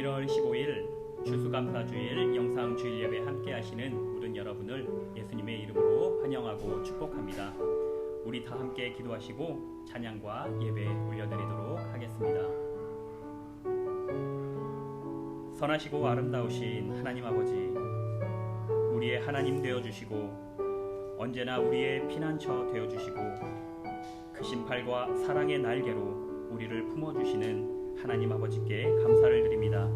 11월 15일 추수감사주일 영상 주일 예배 함께 하시는 모든 여러분을 예수님의 이름으로 환영하고 축복합니다. 우리 다 함께 기도하시고 찬양과 예배 올려드리도록 하겠습니다. 선하시고 아름다우신 하나님 아버지, 우리의 하나님 되어주시고 언제나 우리의 피난처 되어주시고 크신 팔과 사랑의 날개로 우리를 품어주시는 하나님 아버지께 감사를 드립니다.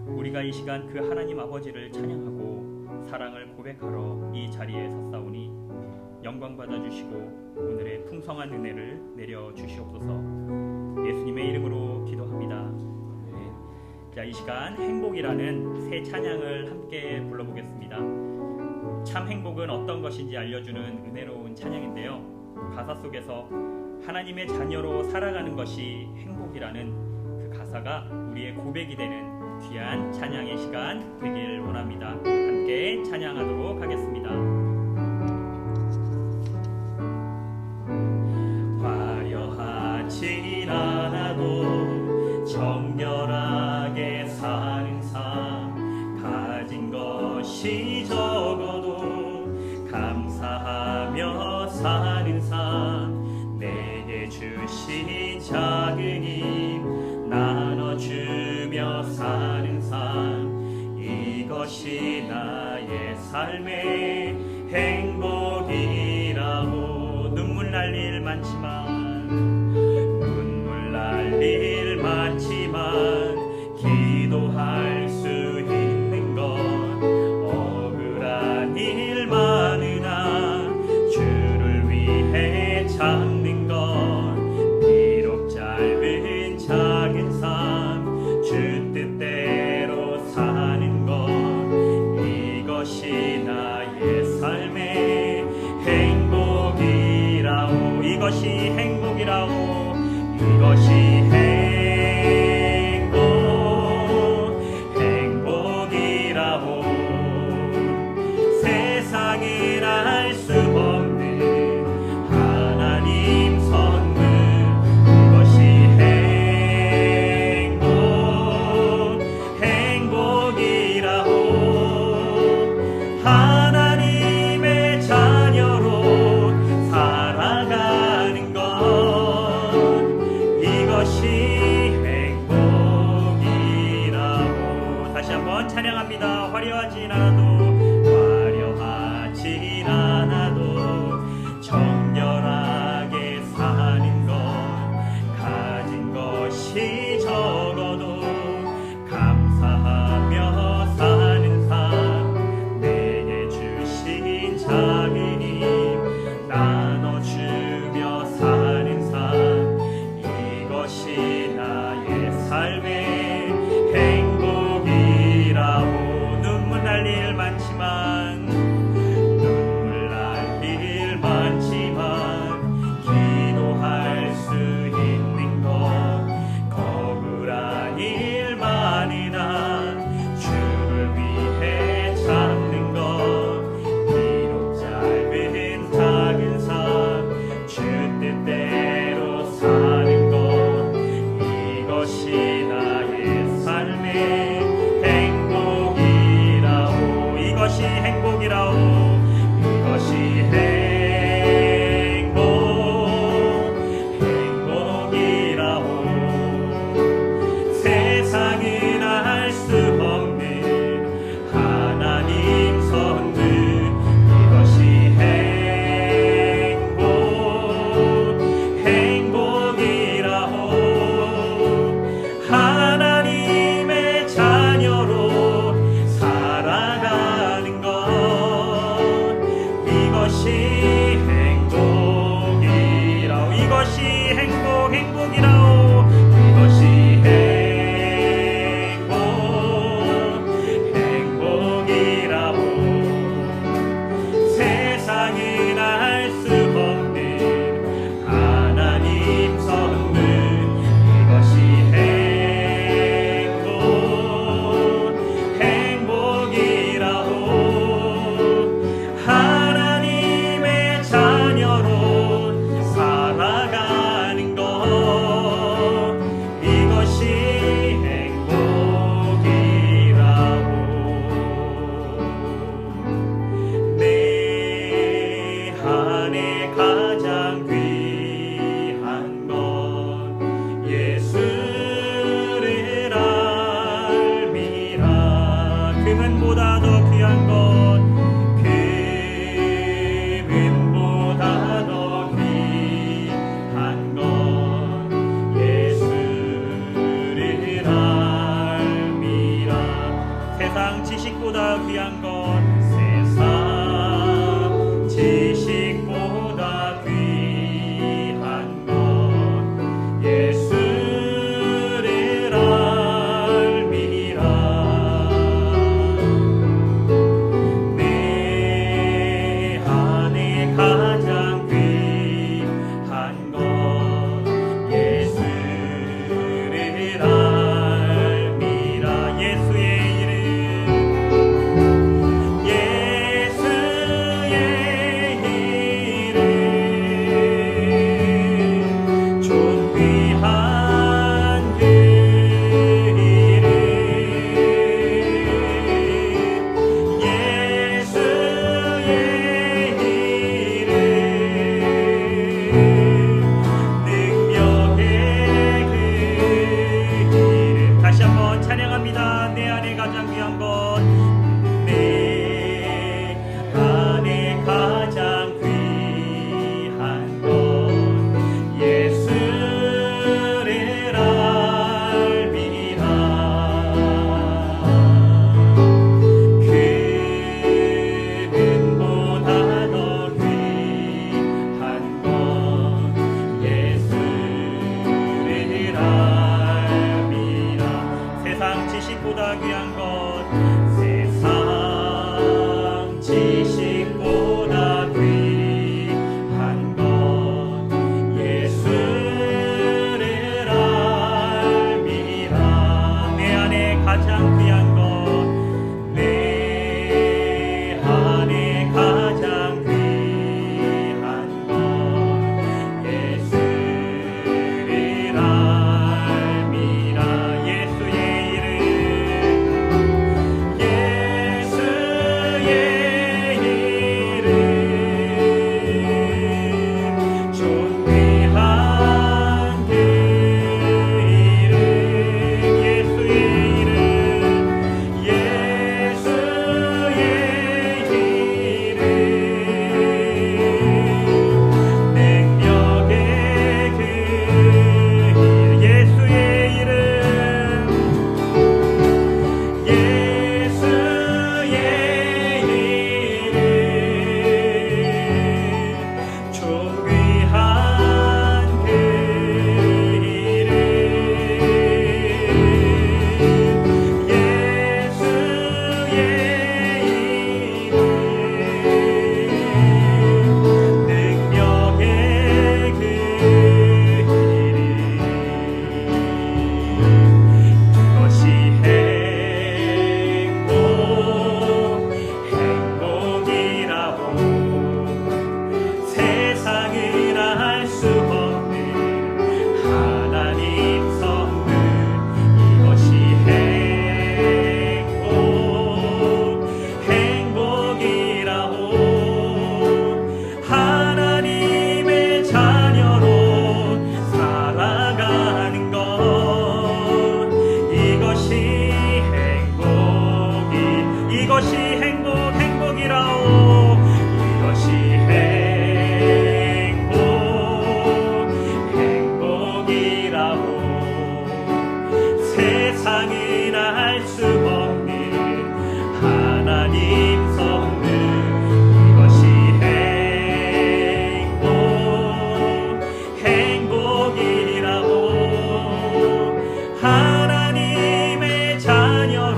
우리가 이 시간 그 하나님 아버지를 찬양하고 사랑을 고백하러 이 자리에 섰사오니 영광 받아주시고 오늘의 풍성한 은혜를 내려주시옵소서. 예수님의 이름으로 기도합니다. 자, 이 시간 행복이라는 새 찬양을 함께 불러보겠습니다. 참 행복은 어떤 것인지 알려주는 은혜로운 찬양인데요, 가사 속에서 하나님의 자녀로 살아가는 것이 행복이라는 그 가사가 우리의 고백이 되는 귀한 찬양의 시간 되길 원합니다. 함께 찬양하도록 하겠습니다. 화려하진 않아도 정결하게 사는 삶, 가진 것이 적어도 감사하며 사는 삶, 내게 주신 작은 힘 나눠주며 사는 삶, 이것이 나의 삶의 행복이라고. 눈물 날 일 많지만, 눈물 날 일 많지만 기도할 수 있는 것, 억울한 일 많으나 주를 위해 참는 것, 비록 짧은 작은 삶 주 뜻대로 사는 것, 이것이 나의 삶의 행복이라오. 이것이 행복이라오. 이것이 행복이라오. 세상은 알 수 없는 하나님 선물, 이것이 행복이라오. 하나님의 자녀로 살아가는 것, 이것이 행복이라고. 다시 한번 찬양합니다. 화려하진 않아도 정결하게 사는 것, 가진 것이 적어도 감사하며 사는 삶, 내게 주신 작은 힘 나눠주며 사는 삶, 이것이 나의 삶의 행복이라고. 눈물 날 일 상상이나 할 수 없는 하나님 선물, 이것이 행복이라고. 하나님의 자녀로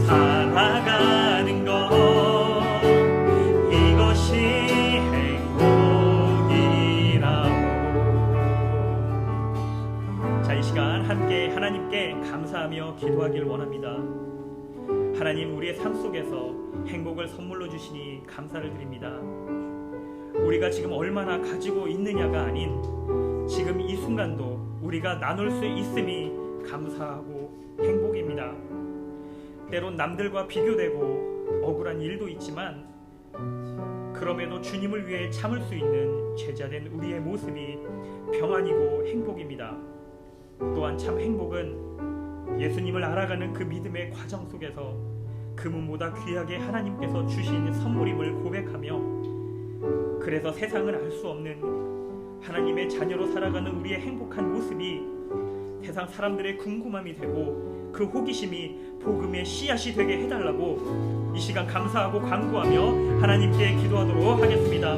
살아가는 것, 이것이 행복이라고. 자, 이 시간 함께 하나님께 감사하며 기도하길 원합니다. 하나님, 우리의 삶 속에서 행복을 선물로 주시니 감사를 드립니다. 우리가 지금 얼마나 가지고 있느냐가 아닌 지금 이 순간도 우리가 나눌 수 있음이 감사하고 행복입니다. 때론 남들과 비교되고 억울한 일도 있지만 그럼에도 주님을 위해 참을 수 있는 제자된 우리의 모습이 평안이고 행복입니다. 또한 참 행복은 예수님을 알아가는 그 믿음의 과정 속에서 금은보다 귀하게 하나님께서 주신 선물임을 고백하며, 그래서 세상은 알 수 없는 하나님의 자녀로 살아가는 우리의 행복한 모습이 세상 사람들의 궁금함이 되고 그 호기심이 복음의 씨앗이 되게 해달라고 이 시간 감사하고 간구하며 하나님께 기도하도록 하겠습니다.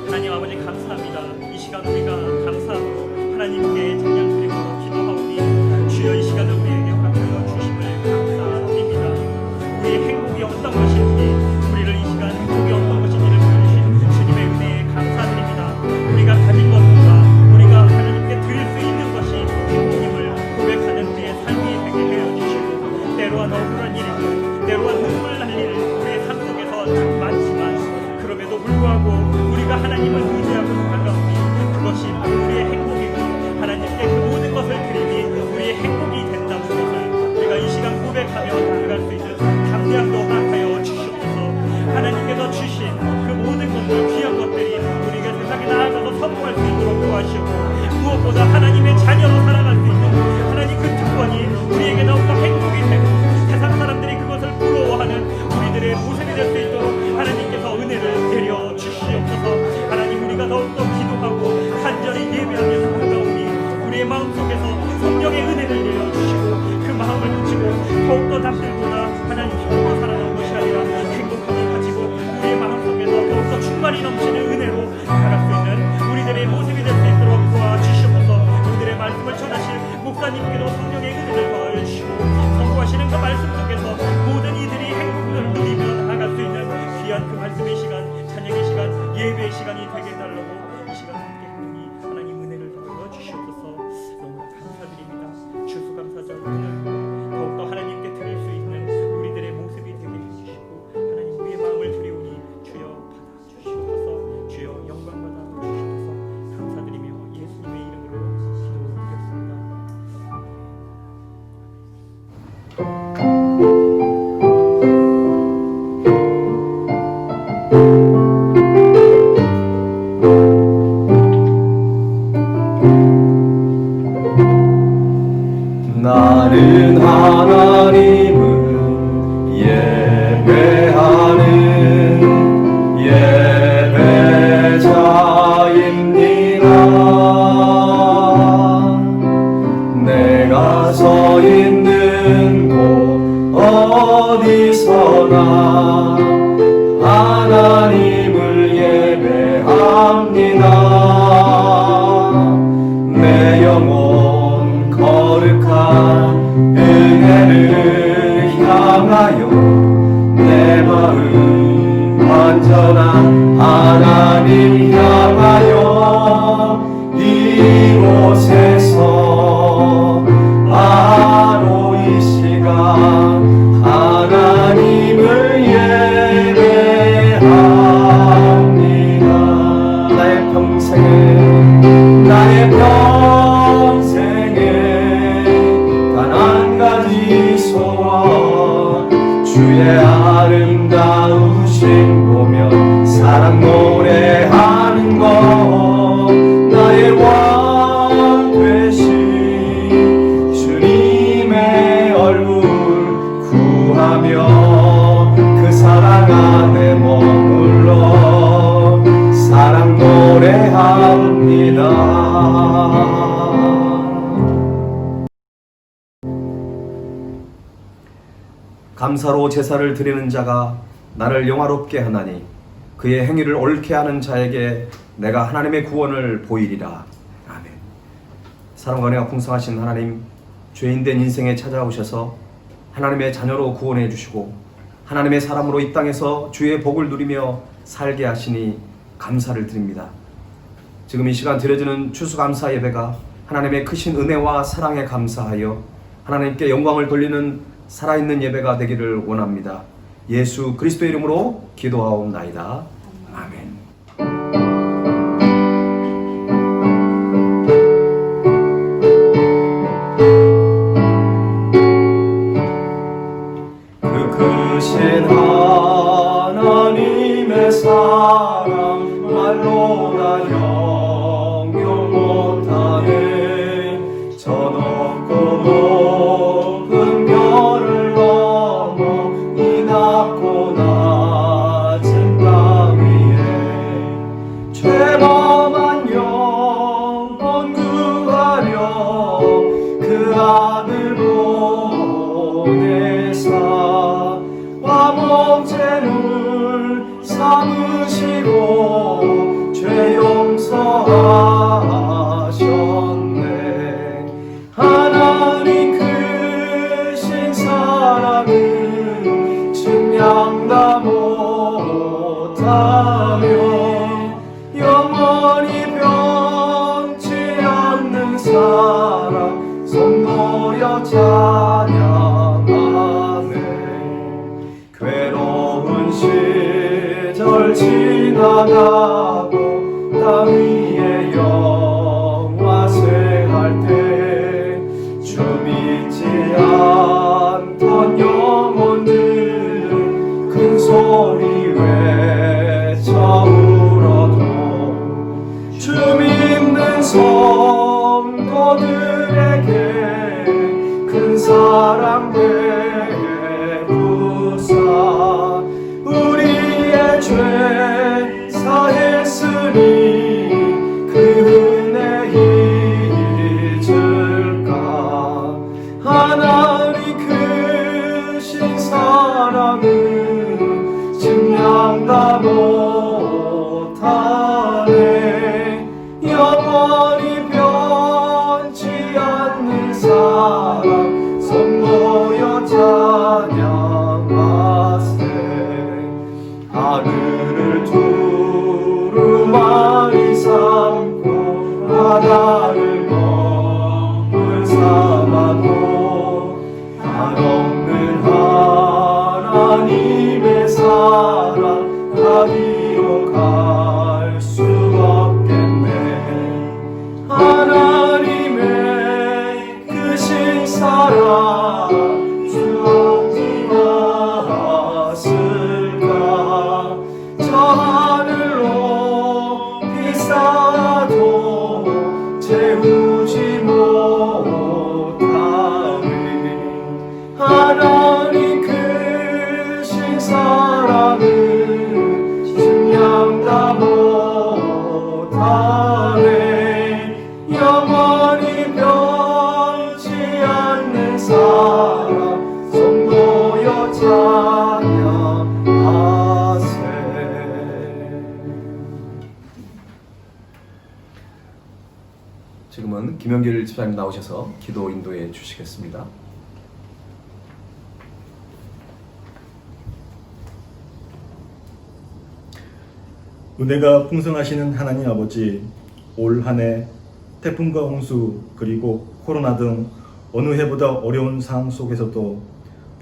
하나님 아버지, 감사합니다. 이 시간 우리가 감사하고 하나님께 찬양 드리고 기도하오니 주여, 이 시간을 우리에게 허락하여 주심을 감사드립니다. 우리의 행복이 어떤 것인지, 우리를 이 시간 행복이 어떤 것인지를 보여주신 주님의 은혜에 감사드립니다. 우리가 가진 것보다 우리가 하나님께 드릴 수 있는 것이 행복임을 고백하는 우리의 삶이 되게 하여 주시고, 때로한 억울한 일이고 때로한 눈물 날 일 우리의 삶 속에서 참 많지만 그럼에도 불구하고 우리가 하나님을 의지하고 나아가오니 그것이 바로 우리의 행복이고, 하나님께 그 모든 것을 드리니 우리의 행복이 된다는 것을 우리가 이 시간 고백하며 나아갈 수 있는 담대함도 허락하여 주시옵소서. 하나님께서 주신 그 모든 것들, 귀한 것들이 우리가 세상에 나아가서 선포할 수 있도록 도와주시고, 무엇보다 하나님의 자녀로 살아갈 수 있는 하나님 그 특권이 우리에게 더욱더 행복이 되고 세상 사람들이 그것을 부러워하는 우리들의 모습이 될 수 있도록 하나님께서 은혜를 내려 주시옵소서. 하나님, 우리가 더욱더 기도하고 간절히 예배하며 살아가오니 우리의 마음속에서 성령의 은혜를 내려주시고 그 마음을 붙이고 더욱더 남들보다 하나님 힘으로 살아가는 것이 아니라 행복함을 가지고 우리의 마음속에서 더욱더 충만히 넘치는 은혜로 살아갈 수 있는 우리들의 모습이 될 수 있도록 도와주시옵소서. 우리들의 말씀을 전하실 목사님께도 성령의 은혜를 더하여 주시고, 선포하시는 그 말씀 속에서 모든 이들이 행복을 누리며 나아갈 수 있는 귀한 그 말씀의 시간, 찬양의 시간, 예배의 시간이 되게 해달라고 이 시간 함께 하니 하나님 은혜를 더하여 주시옵소서. 너무나 감사드립니다. 추수감사절에는 더욱더 하나님께 드릴 수 있는 우리들의 모습이 되게 해주시고, 하나님 우리의 마음을 드리오니 주여 받아주시옵소서. 주여 영광 받아주시옵소서. 감사드리며 예수님의 이름으로 기도드렸습니다. 나는 하나님을 예배하는 예배자입니다. 내가 서 있는 곳 어디서나 하나님을 예배합니다. 내 영혼 거룩한 은혜를 향하여 내 마음 완전한 하나님 향하여 이곳에서 바로 이 시간 하나님을 예배합니다. 나의 평생에 단 한 가지 소원, 주의 아름다우신 보며 사랑 노래하는 것, 나의 왕 감사로 제사를 드리는 자가 나를 영화롭게 하나니 그의 행위를 옳게 하는 자에게 내가 하나님의 구원을 보이리라. 아멘. 사랑과 은혜가 풍성하신 하나님, 죄인된 인생에 찾아오셔서 하나님의 자녀로 구원해 주시고 하나님의 사람으로 이 땅에서 주의 복을 누리며 살게 하시니 감사를 드립니다. 지금 이 시간 드려지는 추수감사 예배가 하나님의 크신 은혜와 사랑에 감사하여 하나님께 영광을 돌리는 살아있는 예배가 되기를 원합니다. 예수 그리스도 이름으로 기도하옵나이다. 아멘. 그 크신 하나님의 사랑 말로 다 영영 못하네. 저 높고 높은 별을 넘어 이 낮고 낮은 땅 위에 죄범한 영혼 구하려 그 아들 보내사 화목제물 삼으시고 죄 용서하셨네. 하나님 크신 사랑은 증량다 못하며 영원히 변치 않는 사랑 성도여 찬양하네. 괴로운 시절 지나가고 땅 위에 영화생할 때 주 믿지 않던 영혼들은 큰 소리 외쳐 울어도 주 믿는 성도들에게 큰 사랑 베푸사 우리의 죄 사했으니 그 은혜 잊을까. 하나님 크신 사랑은 증량다 못하네. 영원히 변치 않는 사랑 성도여 찬양하세. 하늘을 두루마리 삼고 바다를 먹을 삼아도 한없는 하나님의 사랑 다리로 갈 수 없겠네. 하나님의 크신 사랑 주었지 않았을까. 저 하늘로 비싸도 채우지 못하리. 하나님 크신 사랑은 증량다 못하네. 영원히 변치 않는 사랑 성도여 찬양하세. 지금은 김영길 집사님 나오셔서 기도 인도해 주시겠습니다. 은혜가 풍성하시는 하나님 아버지, 올 한 해 태풍과 홍수 그리고 코로나 등 어느 해보다 어려운 상황 속에서도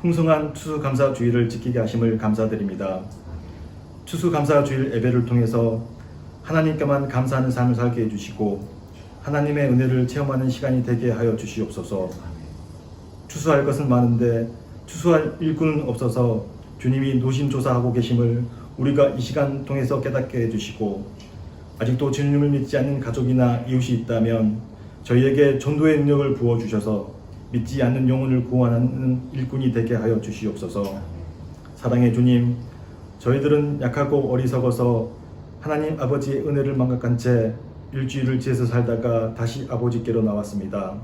풍성한 추수감사주의를 지키게 하심을 감사드립니다. 추수감사주일 예배를 통해서 하나님께만 감사하는 삶을 살게 해주시고 하나님의 은혜를 체험하는 시간이 되게 하여 주시옵소서. 추수할 것은 많은데 추수할 일꾼은 없어서 주님이 노심조사하고 계심을 우리가 이 시간 통해서 깨닫게 해주시고 아직도 주님을 믿지 않는 가족이나 이웃이 있다면 저희에게 전도의 능력을 부어주셔서 믿지 않는 영혼을 구원하는 일꾼이 되게 하여 주시옵소서. 사랑의 주님, 저희들은 약하고 어리석어서 하나님 아버지의 은혜를 망각한 채 일주일을 지내서 살다가 다시 아버지께로 나왔습니다.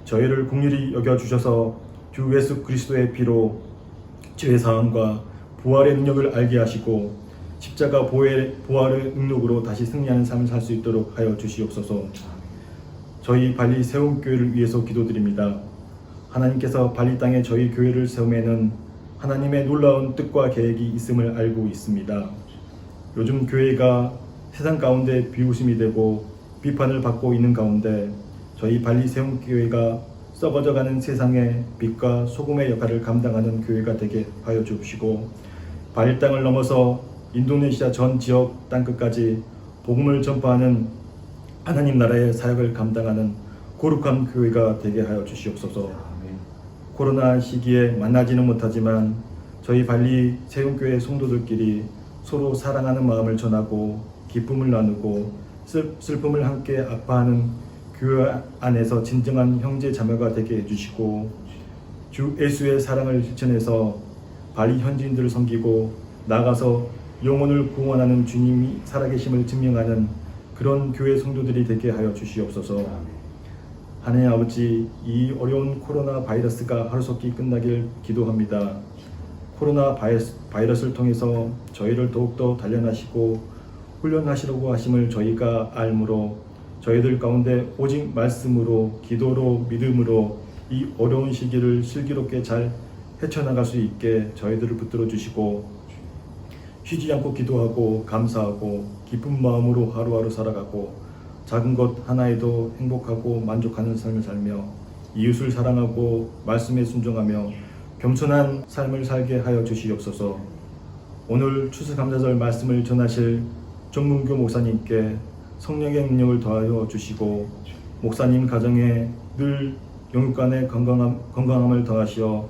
저희를 긍휼히 여겨주셔서 주 예수 그리스도의 피로 죄의 사함과 부활의 능력을 알게 하시고 십자가 부활의 능력으로 다시 승리하는 삶을 살 수 있도록 하여 주시옵소서. 저희 발리 세움 교회를 위해서 기도드립니다. 하나님께서 발리 땅에 저희 교회를 세움에는 하나님의 놀라운 뜻과 계획이 있음을 알고 있습니다. 요즘 교회가 세상 가운데 비웃음이 되고 비판을 받고 있는 가운데 저희 발리 세움 교회가 썩어져가는 세상의 빛과 소금의 역할을 감당하는 교회가 되게 하여 주시고 발리 땅을 넘어서 인도네시아 전 지역 땅끝까지 복음을 전파하는 하나님 나라의 사역을 감당하는 거룩한 교회가 되게 하여 주시옵소서. 코로나 시기에 만나지는 못하지만 저희 발리 세움교회 성도들끼리 서로 사랑하는 마음을 전하고 기쁨을 나누고 슬픔을 함께 아파하는 교회 안에서 진정한 형제 자매가 되게 해주시고 주 예수의 사랑을 실천해서 발리 현지인들을 섬기고 나가서 영혼을 구원하는 주님이 살아계심을 증명하는 그런 교회 성도들이 되게 하여 주시옵소서. 하나님 아버지, 이 어려운 코로나 바이러스가 하루속히 끝나길 기도합니다. 코로나 바이러스를 통해서 저희를 더욱더 단련하시고 훈련하시려고 하심을 저희가 알므로 저희들 가운데 오직 말씀으로, 기도로, 믿음으로 이 어려운 시기를 슬기롭게 잘 헤쳐나갈 수 있게 저희들을 붙들어 주시고 쉬지 않고 기도하고 감사하고 기쁜 마음으로 하루하루 살아가고 작은 것 하나에도 행복하고 만족하는 삶을 살며 이웃을 사랑하고 말씀에 순종하며 겸손한 삶을 살게 하여 주시옵소서. 오늘 추수감사절 말씀을 전하실 정문교 목사님께 성령의 능력을 더하여 주시고 목사님 가정에 늘 영육간의 건강함을 더하시어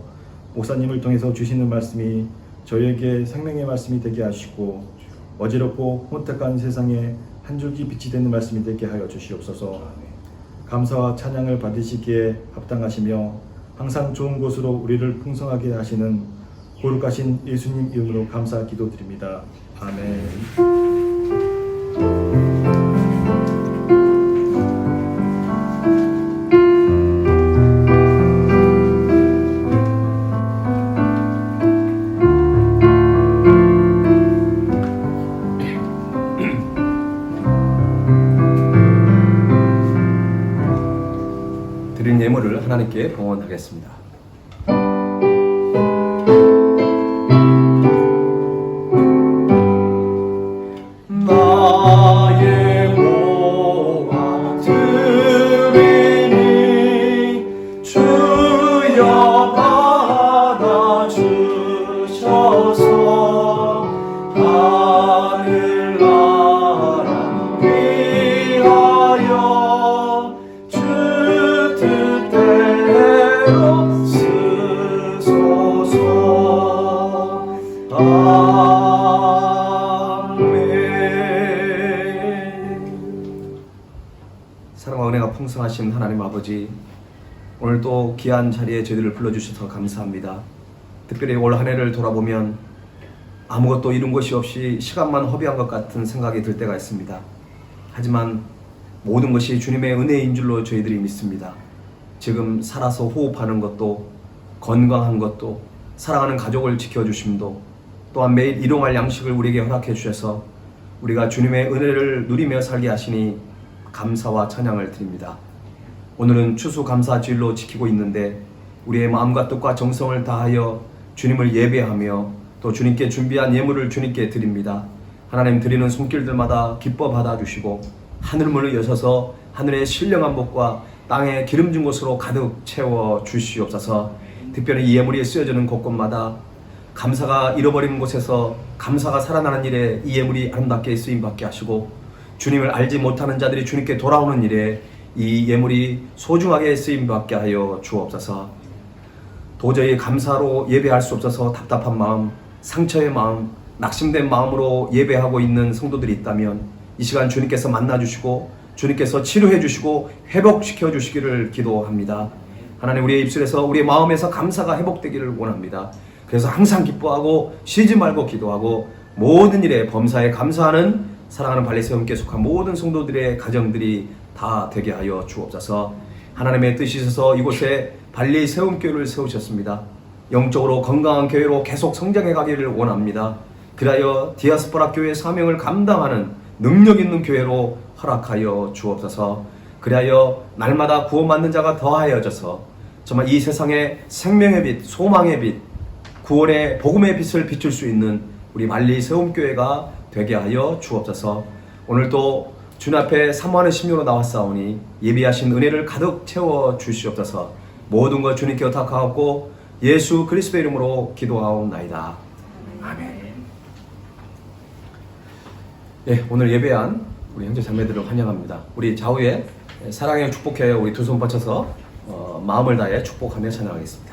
목사님을 통해서 주시는 말씀이 저희에게 생명의 말씀이 되게 하시고 어지럽고 혼탁한 세상에 한 줄기 빛이 되는 말씀이 되게 하여 주시옵소서. 감사와 찬양을 받으시기에 합당하시며 항상 좋은 곳으로 우리를 풍성하게 하시는 거룩하신 예수님 이름으로 감사 기도드립니다. 아멘. 드린 예물을 하나님께 봉헌하겠습니다. 나의 모아 드리니 주여 받아주셔서 하늘나라 위하여 주 뜻대로 쓰소서. 사랑과 은혜가 풍성하신 하나님 아버지, 오늘 또 귀한 자리에 저희들을 불러주셔서 감사합니다. 특별히 올 한 해를 돌아보면 아무것도 이룬 것이 없이 시간만 허비한 것 같은 생각이 들 때가 있습니다. 하지만 모든 것이 주님의 은혜인 줄로 저희들이 믿습니다. 지금 살아서 호흡하는 것도, 건강한 것도, 사랑하는 가족을 지켜주심도, 또한 매일 일용할 양식을 우리에게 허락해 주셔서 우리가 주님의 은혜를 누리며 살게 하시니 감사와 찬양을 드립니다. 오늘은 추수감사주일로 지키고 있는데 우리의 마음과 뜻과 정성을 다하여 주님을 예배하며 또 주님께 준비한 예물을 주님께 드립니다. 하나님 드리는 손길들마다 기뻐 받아주시고 하늘문을 여셔서 하늘의 신령한 복과 땅에 기름진 곳으로 가득 채워 주시옵소서. 특별히 이 예물이 쓰여지는 곳곳마다 감사가 잃어버리는 곳에서 감사가 살아나는 일에 이 예물이 아름답게 쓰임받게 하시고 주님을 알지 못하는 자들이 주님께 돌아오는 일에 이 예물이 소중하게 쓰임받게 하여 주옵소서. 도저히 감사로 예배할 수 없어서 답답한 마음, 상처의 마음, 낙심된 마음으로 예배하고 있는 성도들이 있다면 이 시간 주님께서 만나주시고 주님께서 치료해 주시고 회복시켜 주시기를 기도합니다. 하나님, 우리의 입술에서 우리의 마음에서 감사가 회복되기를 원합니다. 그래서 항상 기뻐하고 쉬지 말고 기도하고 모든 일에 범사에 감사하는 사랑하는 발리 세움교회 속한 모든 성도들의 가정들이 다 되게 하여 주옵소서. 하나님의 뜻이 있어서 이곳에 발리 세움교회를 세우셨습니다. 영적으로 건강한 교회로 계속 성장해 가기를 원합니다. 그리하여 디아스포라 교회의 사명을 감당하는 능력 있는 교회로 허락하여 주옵소서. 그리하여 날마다 구원받는 자가 더하여져서 정말 이 세상에 생명의 빛, 소망의 빛, 구원의 복음의 빛을 비출 수 있는 우리 말리 세움교회가 되게 하여 주옵소서. 오늘도 주님 앞에 사모하는 심령으로 나왔사오니 예비하신 은혜를 가득 채워 주시옵소서. 모든 것 주님께 의탁하옵고 예수 그리스도의 이름으로 기도하옵나이다. 아멘. 예, 오늘 예배한 우리 형제 자매들을 환영합니다. 우리 좌우에 사랑의 축복해 우리 두 손 뻗쳐서 마음을 다해 축복하며 찬양하겠습니다.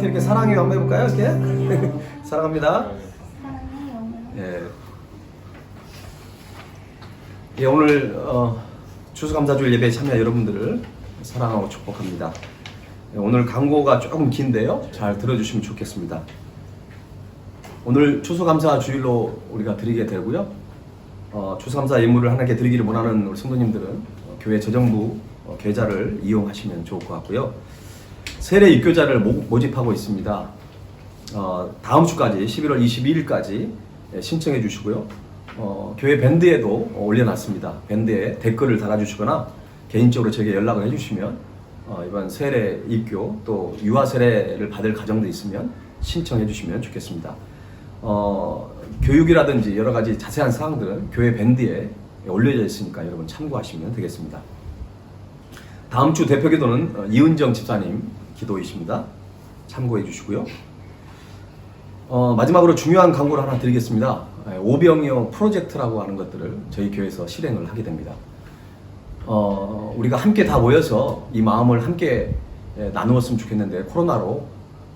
이렇게 사랑해요 한번 해볼까요? 이렇게 사랑합니다. 예. 예, 오늘 추수감사주일 예배에 참여 여러분들을 사랑하고 축복합니다. 예, 오늘 광고가 조금 긴데요, 잘 들어주시면 좋겠습니다. 오늘 추수감사주일로 우리가 드리게 되고요. 추수감사 예물을 하나님께 드리기를 원하는 우리 성도님들은 교회 재정부 계좌를 이용하시면 좋을 것 같고요. 세례 입교자를 모집하고 있습니다. 다음 주까지 11월 22일까지 신청해 주시고요. 교회 밴드에도 올려놨습니다. 밴드에 댓글을 달아주시거나 개인적으로 저에게 연락을 해주시면 이번 세례 입교 또 유아 세례를 받을 가정도 있으면 신청해 주시면 좋겠습니다. 교육이라든지 여러 가지 자세한 사항들은 교회 밴드에 올려져 있으니까 여러분 참고하시면 되겠습니다. 다음 주 대표 기도는 이은정 집사님 기도이십니다. 참고해 주시고요. 마지막으로 중요한 광고를 하나 드리겠습니다. 오병이어 프로젝트라고 하는 것들을 저희 교회에서 실행을 하게 됩니다. 우리가 함께 다 모여서 이 마음을 함께 나누었으면 좋겠는데 코로나로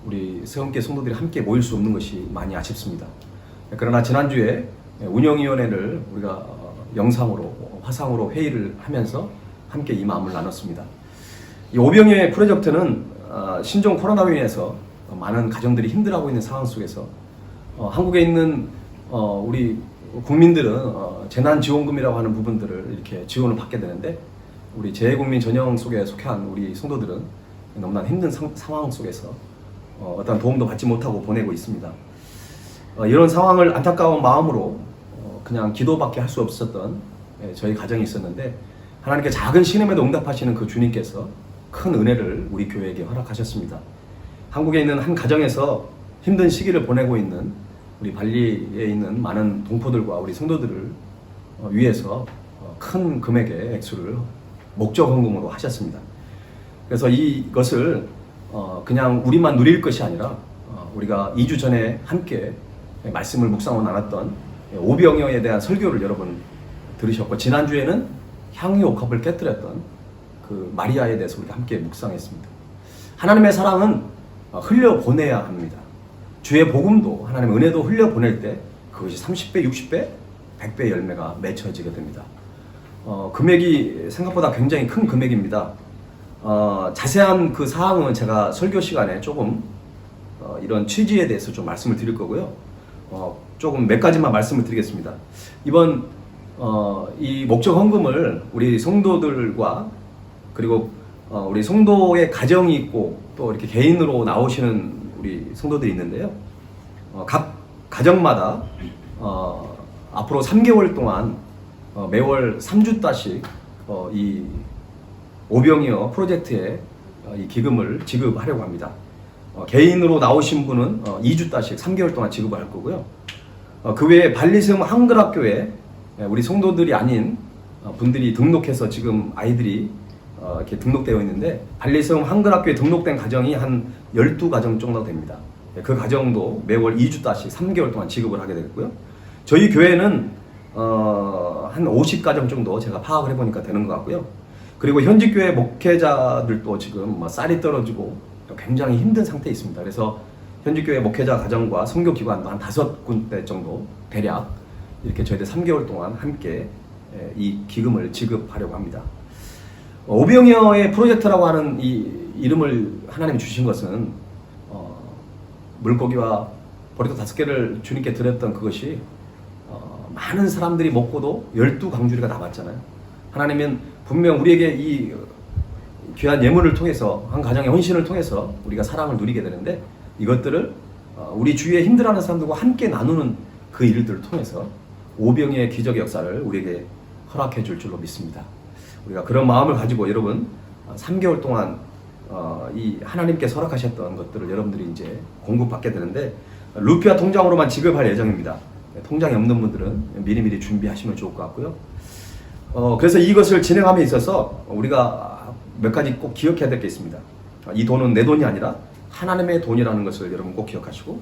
우리 세움교회 성도들이 함께 모일 수 없는 것이 많이 아쉽습니다. 그러나 지난주에 운영위원회를 우리가 영상으로 화상으로 회의를 하면서 함께 이 마음을 나눴습니다. 이 오병이어 프로젝트는 신종 코로나로 인해서 많은 가정들이 힘들어하고 있는 상황 속에서 한국에 있는 우리 국민들은 재난지원금이라고 하는 부분들을 이렇게 지원을 받게 되는데 우리 재외국민 전형 속에 속한 우리 성도들은 너무나 힘든 상황 속에서 어떤 도움도 받지 못하고 보내고 있습니다. 이런 상황을 안타까운 마음으로 그냥 기도밖에 할 수 없었던 저희 가정이 있었는데 하나님께 작은 신음에도 응답하시는 그 주님께서 큰 은혜를 우리 교회에게 허락하셨습니다. 한국에 있는 한 가정에서 힘든 시기를 보내고 있는 우리 발리에 있는 많은 동포들과 우리 성도들을 위해서 큰 금액의 액수를 목적 헌금으로 하셨습니다. 그래서 이것을 그냥 우리만 누릴 것이 아니라 우리가 2주 전에 함께 말씀을 묵상하고 나눴던 오병이어에 대한 설교를 여러분 들으셨고 지난주에는 향유옥합을 깨뜨렸던 그 마리아에 대해서 우리가 함께 묵상했습니다. 하나님의 사랑은 흘려보내야 합니다. 주의 복음도 하나님의 은혜도 흘려보낼 때 그것이 30배, 60배, 100배 열매가 맺혀지게 됩니다. 금액이 생각보다 굉장히 큰 금액입니다. 자세한 그 사항은 제가 설교 시간에 조금 이런 취지에 대해서 좀 말씀을 드릴 거고요. 조금 몇 가지만 말씀을 드리겠습니다. 이번 이 목적 헌금을 우리 성도들과 그리고 우리 성도의 가정이 있고 또 이렇게 개인으로 나오시는 우리 성도들이 있는데요. 각 가정마다 앞으로 3개월 동안 매월 3주따씩 이 오병이어 프로젝트에 이 기금을 지급하려고 합니다. 개인으로 나오신 분은 2주따씩 3개월 동안 지급을 할 거고요. 그 외에 발리세움 한글학교에 우리 성도들이 아닌 분들이 등록해서 지금 아이들이 이렇게 등록되어 있는데 발리세움 한글학교에 등록된 가정이 한 12가정 정도 됩니다. 그 가정도 매월 2주따씩 3개월 동안 지급을 하게 되겠고요. 저희 교회는 한 50가정 정도 제가 파악을 해보니까 되는 것 같고요. 그리고 현직교회 목회자들도 지금 쌀이 떨어지고 굉장히 힘든 상태에 있습니다. 그래서 현직교회 목회자 가정과 선교기관도 한 5군데 정도 대략 이렇게 저희들 3개월 동안 함께 이 기금을 지급하려고 합니다. 오병이어의 프로젝트라고 하는 이 이름을 하나님이 주신 것은 물고기와 보리떡 5개를 주님께 드렸던 그것이 많은 사람들이 먹고도 12광주리가 남았잖아요. 하나님은 분명 우리에게 이 귀한 예물을 통해서 한 가정의 헌신을 통해서 우리가 사랑을 누리게 되는데 이것들을 우리 주위에 힘들어하는 사람들과 함께 나누는 그 일들을 통해서 오병이어의 기적의 역사를 우리에게 허락해 줄 줄로 믿습니다. 우리가 그런 마음을 가지고 여러분 3개월 동안 이 하나님께 허락하셨던 것들을 여러분들이 이제 공급받게 되는데 루피아 통장으로만 지급할 예정입니다. 통장이 없는 분들은 미리미리 준비하시면 좋을 것 같고요. 그래서 이것을 진행함에 있어서 우리가 몇 가지 꼭 기억해야 될 게 있습니다. 이 돈은 내 돈이 아니라 하나님의 돈이라는 것을 여러분 꼭 기억하시고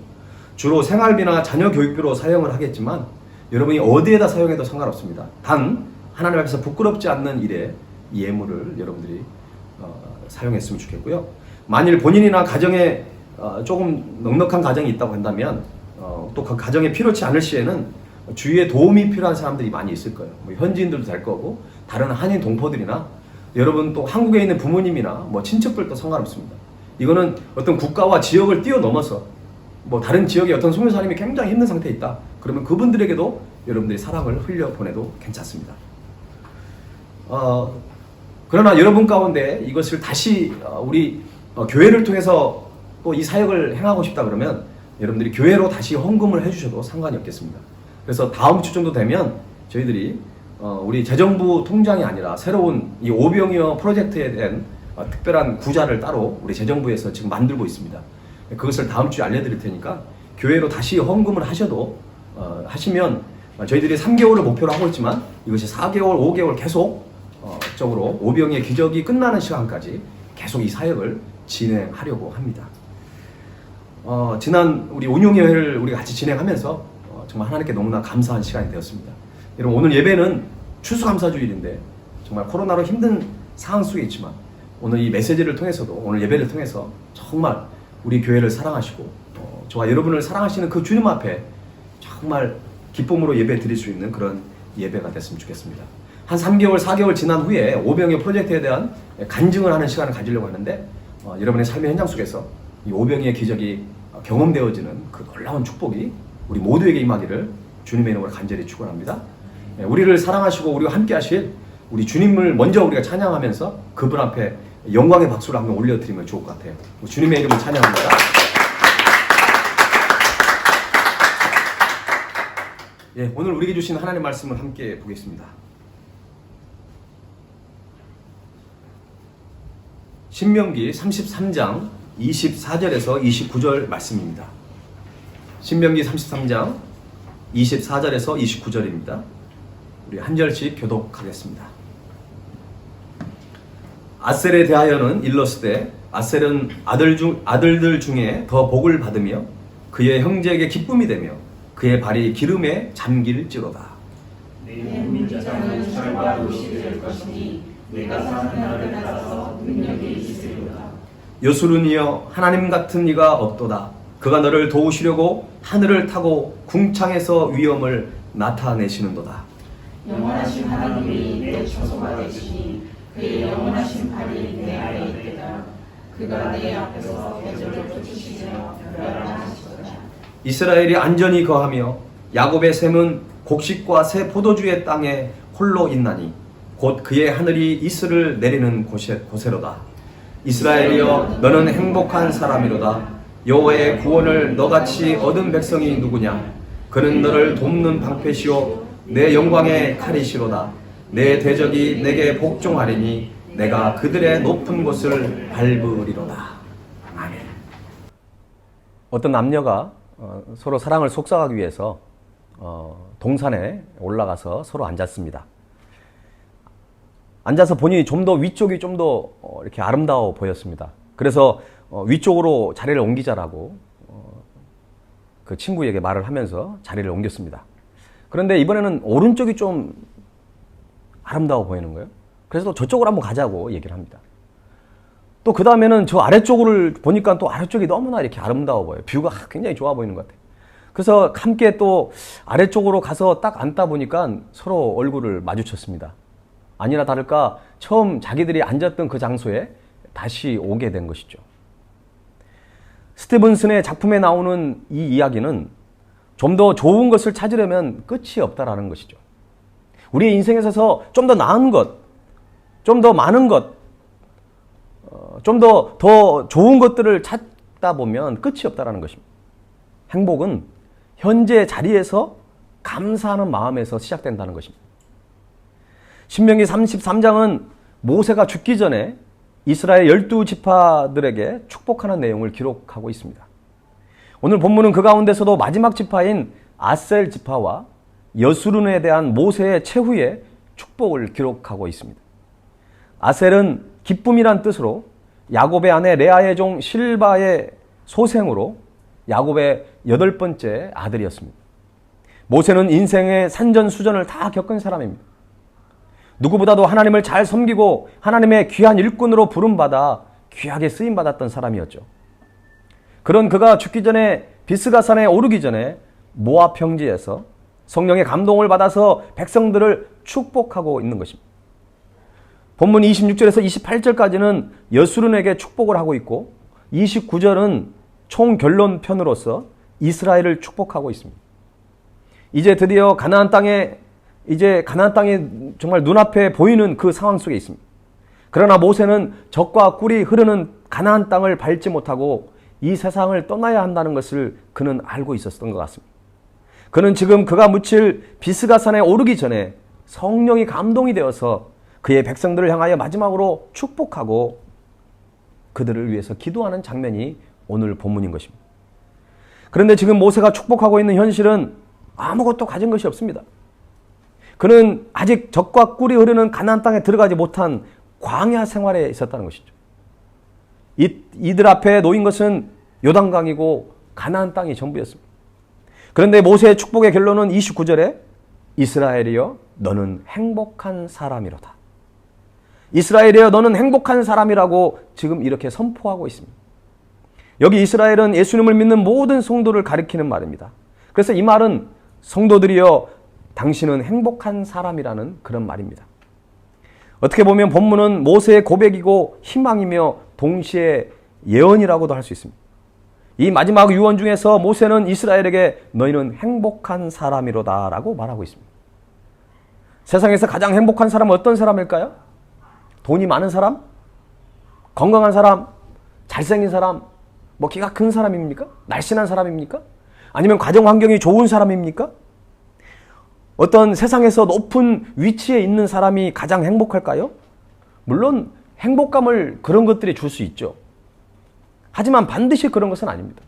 주로 생활비나 자녀 교육비로 사용을 하겠지만 여러분이 어디에다 사용해도 상관없습니다. 단 하나님 앞에서 부끄럽지 않는 일에 이 예물을 여러분들이 사용했으면 좋겠고요. 만일 본인이나 가정에 조금 넉넉한 가정이 있다고 한다면 또 그 가정에 필요치 않을 시에는 주위에 도움이 필요한 사람들이 많이 있을 거예요. 뭐 현지인들도 될 거고 다른 한인 동포들이나 여러분 또 한국에 있는 부모님이나 뭐 친척들도 상관없습니다. 이거는 어떤 국가와 지역을 뛰어넘어서 뭐 다른 지역에 어떤 선교사님이 굉장히 힘든 상태에 있다. 그러면 그분들에게도 여러분들이 사랑을 흘려보내도 괜찮습니다. 그러나 여러분 가운데 이것을 다시 우리 교회를 통해서 또 이 사역을 행하고 싶다 그러면 여러분들이 교회로 다시 헌금을 해주셔도 상관이 없겠습니다. 그래서 다음 주 정도 되면 저희들이 우리 재정부 통장이 아니라 새로운 이 오병이어 프로젝트에 대한 특별한 구자를 따로 우리 재정부에서 지금 만들고 있습니다. 그것을 다음 주에 알려드릴 테니까 교회로 다시 헌금을 하셔도 하시면 저희들이 3개월을 목표로 하고 있지만 이것이 4개월, 5개월 계속 적으로 오병이의 기적이 끝나는 시간까지 계속 이 사역을 진행하려고 합니다. 지난 우리 운용회를 우리가 같이 진행하면서 정말 하나님께 너무나 감사한 시간이 되었습니다. 여러분 오늘 예배는 추수감사주일인데 정말 코로나로 힘든 상황 속에 있지만 오늘 이 메시지를 통해서도 오늘 예배를 통해서 정말 우리 교회를 사랑하시고 저와 여러분을 사랑하시는 그 주님 앞에 정말 기쁨으로 예배 드릴 수 있는 그런 예배가 됐으면 좋겠습니다. 한 3개월, 4개월 지난 후에 오병이어 프로젝트에 대한 간증을 하는 시간을 가지려고 하는데 여러분의 삶의 현장 속에서 이 오병이의 기적이 경험되어지는 그 놀라운 축복이 우리 모두에게 임하기를 주님의 이름으로 간절히 축원합니다. 우리를 사랑하시고 우리와 함께 하실 우리 주님을 먼저 우리가 찬양하면서 그분 앞에 영광의 박수를 한번 올려드리면 좋을 것 같아요. 주님의 이름을 찬양합니다. 오늘 우리에게 주신 하나님의 말씀을 함께 보겠습니다. 신명기 33장 24절에서 29절 말씀입니다. 신명기 33장 24절에서 29절입니다. 우리 한 절씩 교독하겠습니다. 아셀에 대하여는 일렀으되 아셀은 아들들 중에 더 복을 받으며 그의 형제에게 기쁨이 되며 그의 발이 기름에 잠길지로다. 내 민자는 철과 도시 될 것이니 내가 사는 날을 따라서 능력이 있으리로다. 여수르니여 하나님 같은 이가 없도다. 그가 너를 도우시려고 하늘을 타고 궁창에서 위엄을 나타내시는도다. 영원하신 하나님이 내 처소가 되시니 그의 영원하신 팔이 내 아래 있겠다. 그가 내 앞에서 대적을 쫓으시며 멸하시도다. 이스라엘이 안전히 거하며 야곱의 샘은 곡식과 새 포도주의 땅에 홀로 있나니 곧 그의 하늘이 이슬을 내리는 곳에로다. 이스라엘이여 너는 행복한 사람이로다. 여호와의 구원을 너같이 얻은 백성이 누구냐? 그는 너를 돕는 방패시오 내 영광의 칼이시로다. 내 대적이 내게 복종하리니 내가 그들의 높은 곳을 밟으리로다. 아멘. 어떤 남녀가 서로 사랑을 속삭하기 위해서 동산에 올라가서 서로 앉았습니다. 앉아서 보니 좀 더 위쪽이 좀 더 이렇게 아름다워 보였습니다. 그래서 위쪽으로 자리를 옮기자라고 그 친구에게 말을 하면서 자리를 옮겼습니다. 그런데 이번에는 오른쪽이 좀 아름다워 보이는 거예요. 그래서 또 저쪽으로 한번 가자고 얘기를 합니다. 또 그 다음에는 저 아래쪽을 보니까 또 아래쪽이 너무나 이렇게 아름다워 보여요. 뷰가 굉장히 좋아 보이는 것 같아요. 그래서 함께 또 아래쪽으로 가서 딱 앉다 보니까 서로 얼굴을 마주쳤습니다. 아니나 다를까 처음 자기들이 앉았던 그 장소에 다시 오게 된 것이죠. 스티븐슨의 작품에 나오는 이 이야기는 좀 더 좋은 것을 찾으려면 끝이 없다라는 것이죠. 우리의 인생에 있어서 좀 더 나은 것, 좀 더 많은 것, 좀 더 좋은 것들을 찾다 보면 끝이 없다라는 것입니다. 행복은 현재 자리에서 감사하는 마음에서 시작된다는 것입니다. 신명기 33장은 모세가 죽기 전에 이스라엘 12지파들에게 축복하는 내용을 기록하고 있습니다. 오늘 본문은 그 가운데서도 마지막 지파인 아셀 지파와 여수룬에 대한 모세의 최후의 축복을 기록하고 있습니다. 아셀은 기쁨이란 뜻으로 야곱의 아내 레아의 종 실바의 소생으로 야곱의 8번째 아들이었습니다. 모세는 인생의 산전수전을 다 겪은 사람입니다. 누구보다도 하나님을 잘 섬기고 하나님의 귀한 일꾼으로 부름받아 귀하게 쓰임받았던 사람이었죠. 그런 그가 죽기 전에 비스가산에 오르기 전에 모압 평지에서 성령의 감동을 받아서 백성들을 축복하고 있는 것입니다. 본문 26절에서 28절까지는 여수룬에게 축복을 하고 있고 29절은 총결론편으로서 이스라엘을 축복하고 있습니다. 이제 드디어 가나안 땅이 정말 눈앞에 보이는 그 상황 속에 있습니다. 그러나 모세는 적과 꿀이 흐르는 가나안 땅을 밟지 못하고 이 세상을 떠나야 한다는 것을 그는 알고 있었던 것 같습니다. 그는 지금 그가 묻힐 비스가산에 오르기 전에 성령이 감동이 되어서 그의 백성들을 향하여 마지막으로 축복하고 그들을 위해서 기도하는 장면이 오늘 본문인 것입니다. 그런데 지금 모세가 축복하고 있는 현실은 아무것도 가진 것이 없습니다. 그는 아직 적과 꿀이 흐르는 가나안 땅에 들어가지 못한 광야 생활에 있었다는 것이죠. 이들 앞에 놓인 것은 요단강이고 가나안 땅이 전부였습니다. 그런데 모세의 축복의 결론은 29절에 이스라엘이여 너는 행복한 사람이로다. 이스라엘이여 너는 행복한 사람이라고 지금 이렇게 선포하고 있습니다. 여기 이스라엘은 예수님을 믿는 모든 성도를 가리키는 말입니다. 그래서 이 말은 성도들이여 당신은 행복한 사람이라는 그런 말입니다. 어떻게 보면 본문은 모세의 고백이고 희망이며 동시에 예언이라고도 할 수 있습니다. 이 마지막 유언 중에서 모세는 이스라엘에게 너희는 행복한 사람이로다 라고 말하고 있습니다. 세상에서 가장 행복한 사람은 어떤 사람일까요? 돈이 많은 사람? 건강한 사람? 잘생긴 사람? 뭐 키가 큰 사람입니까? 날씬한 사람입니까? 아니면 가정 환경이 좋은 사람입니까? 어떤 세상에서 높은 위치에 있는 사람이 가장 행복할까요? 물론 행복감을 그런 것들이 줄 수 있죠. 하지만 반드시 그런 것은 아닙니다.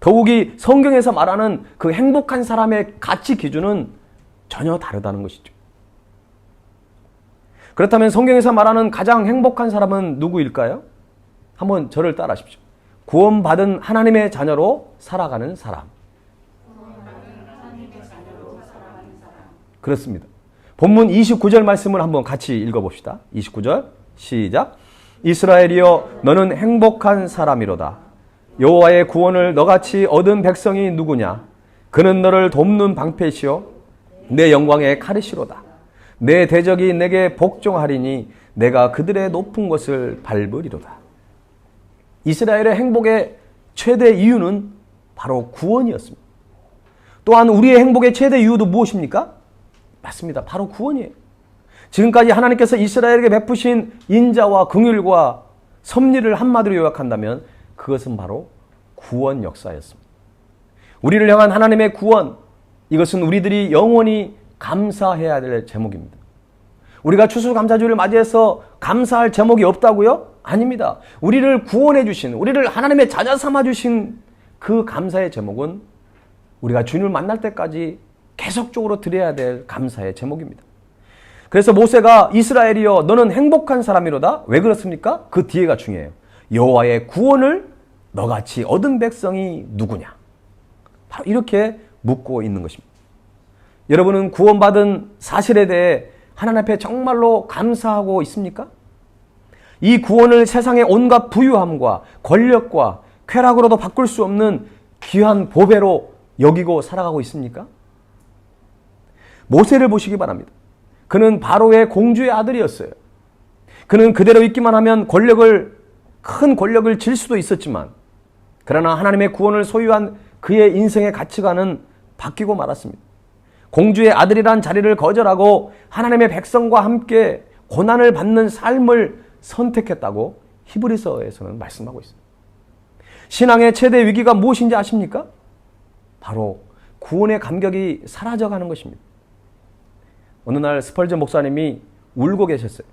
더욱이 성경에서 말하는 그 행복한 사람의 가치 기준은 전혀 다르다는 것이죠. 그렇다면 성경에서 말하는 가장 행복한 사람은 누구일까요? 한번 저를 따라하십시오. 구원받은 하나님의 자녀로 살아가는 사람. 그렇습니다. 본문 29절 말씀을 한번 같이 읽어봅시다. 29절 시작. 이스라엘이여 너는 행복한 사람이로다. 여호와의 구원을 너같이 얻은 백성이 누구냐? 그는 너를 돕는 방패시요 내 영광의 카르시로다. 내 대적이 내게 복종하리니 내가 그들의 높은 곳을 밟으리로다. 이스라엘의 행복의 최대 이유는 바로 구원이었습니다. 또한 우리의 행복의 최대 이유도 무엇입니까? 맞습니다. 바로 구원이에요. 지금까지 하나님께서 이스라엘에게 베푸신 인자와 긍휼과 섭리를 한마디로 요약한다면 그것은 바로 구원 역사였습니다. 우리를 향한 하나님의 구원, 이것은 우리들이 영원히 감사해야 될 제목입니다. 우리가 추수감사주를 맞이해서 감사할 제목이 없다고요? 아닙니다. 우리를 구원해 주신, 우리를 하나님의 자녀 삼아 주신 그 감사의 제목은 우리가 주님을 만날 때까지 계속적으로 드려야 될 감사의 제목입니다. 그래서 모세가 이스라엘이여 너는 행복한 사람이로다. 왜 그렇습니까? 그 뒤에가 중요해요. 여호와의 구원을 너같이 얻은 백성이 누구냐? 바로 이렇게 묻고 있는 것입니다. 여러분은 구원받은 사실에 대해 하나님 앞에 정말로 감사하고 있습니까? 이 구원을 세상의 온갖 부유함과 권력과 쾌락으로도 바꿀 수 없는 귀한 보배로 여기고 살아가고 있습니까? 모세를 보시기 바랍니다. 그는 바로의 공주의 아들이었어요. 그는 그대로 있기만 하면 큰 권력을 질 수도 있었지만, 그러나 하나님의 구원을 소유한 그의 인생의 가치관은 바뀌고 말았습니다. 공주의 아들이란 자리를 거절하고 하나님의 백성과 함께 고난을 받는 삶을 선택했다고 히브리서에서는 말씀하고 있습니다. 신앙의 최대 위기가 무엇인지 아십니까? 바로 구원의 감격이 사라져가는 것입니다. 어느 날 스펄전 목사님이 울고 계셨어요.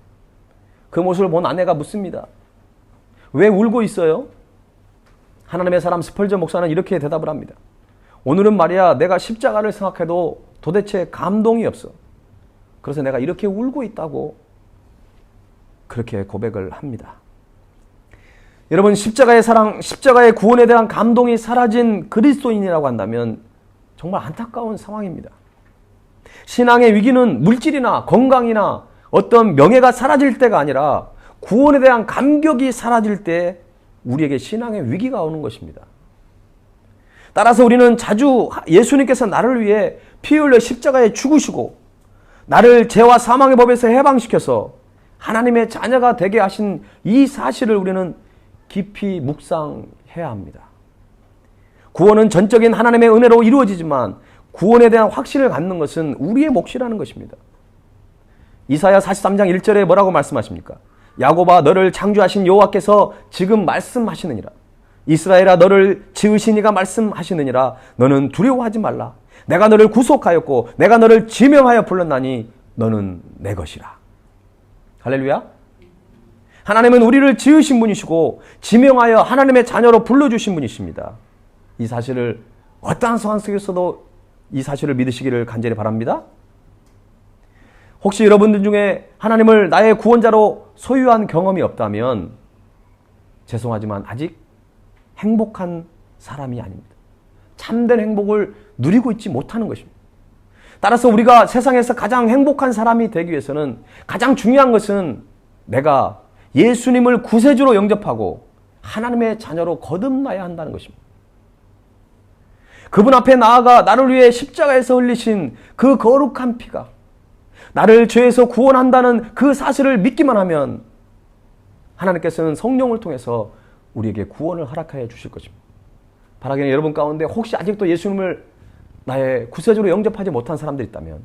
그 모습을 본 아내가 묻습니다. 왜 울고 있어요? 하나님의 사람 스펄전 목사는 이렇게 대답을 합니다. 오늘은 말이야, 내가 십자가를 생각해도 도대체 감동이 없어. 그래서 내가 이렇게 울고 있다고 그렇게 고백을 합니다. 여러분, 십자가의 사랑, 십자가의 구원에 대한 감동이 사라진 그리스도인이라고 한다면 정말 안타까운 상황입니다. 신앙의 위기는 물질이나 건강이나 어떤 명예가 사라질 때가 아니라 구원에 대한 감격이 사라질 때 우리에게 신앙의 위기가 오는 것입니다. 따라서 우리는 자주 예수님께서 나를 위해 피 흘려 십자가에 죽으시고 나를 죄와 사망의 법에서 해방시켜서 하나님의 자녀가 되게 하신 이 사실을 우리는 깊이 묵상해야 합니다. 구원은 전적인 하나님의 은혜로 이루어지지만 구원에 대한 확신을 갖는 것은 우리의 몫이라는 것입니다. 이사야 43장 1절에 뭐라고 말씀하십니까? 야곱아, 너를 창조하신 여호와께서 지금 말씀하시느니라. 이스라엘아, 너를 지으신 이가 말씀하시느니라. 너는 두려워하지 말라. 내가 너를 구속하였고 내가 너를 지명하여 불렀나니 너는 내 것이라. 할렐루야. 하나님은 우리를 지으신 분이시고 지명하여 하나님의 자녀로 불러주신 분이십니다. 이 사실을 어떠한 상황 속에서도 이 사실을 믿으시기를 간절히 바랍니다. 혹시 여러분들 중에 하나님을 나의 구원자로 소유한 경험이 없다면 죄송하지만 아직 행복한 사람이 아닙니다. 참된 행복을 누리고 있지 못하는 것입니다. 따라서 우리가 세상에서 가장 행복한 사람이 되기 위해서는 가장 중요한 것은 내가 예수님을 구세주로 영접하고 하나님의 자녀로 거듭나야 한다는 것입니다. 그분 앞에 나아가 나를 위해 십자가에서 흘리신 그 거룩한 피가 나를 죄에서 구원한다는 그 사실을 믿기만 하면 하나님께서는 성령을 통해서 우리에게 구원을 허락하여 주실 것입니다. 바라기는 여러분 가운데 혹시 아직도 예수님을 나의 구세주로 영접하지 못한 사람들이 있다면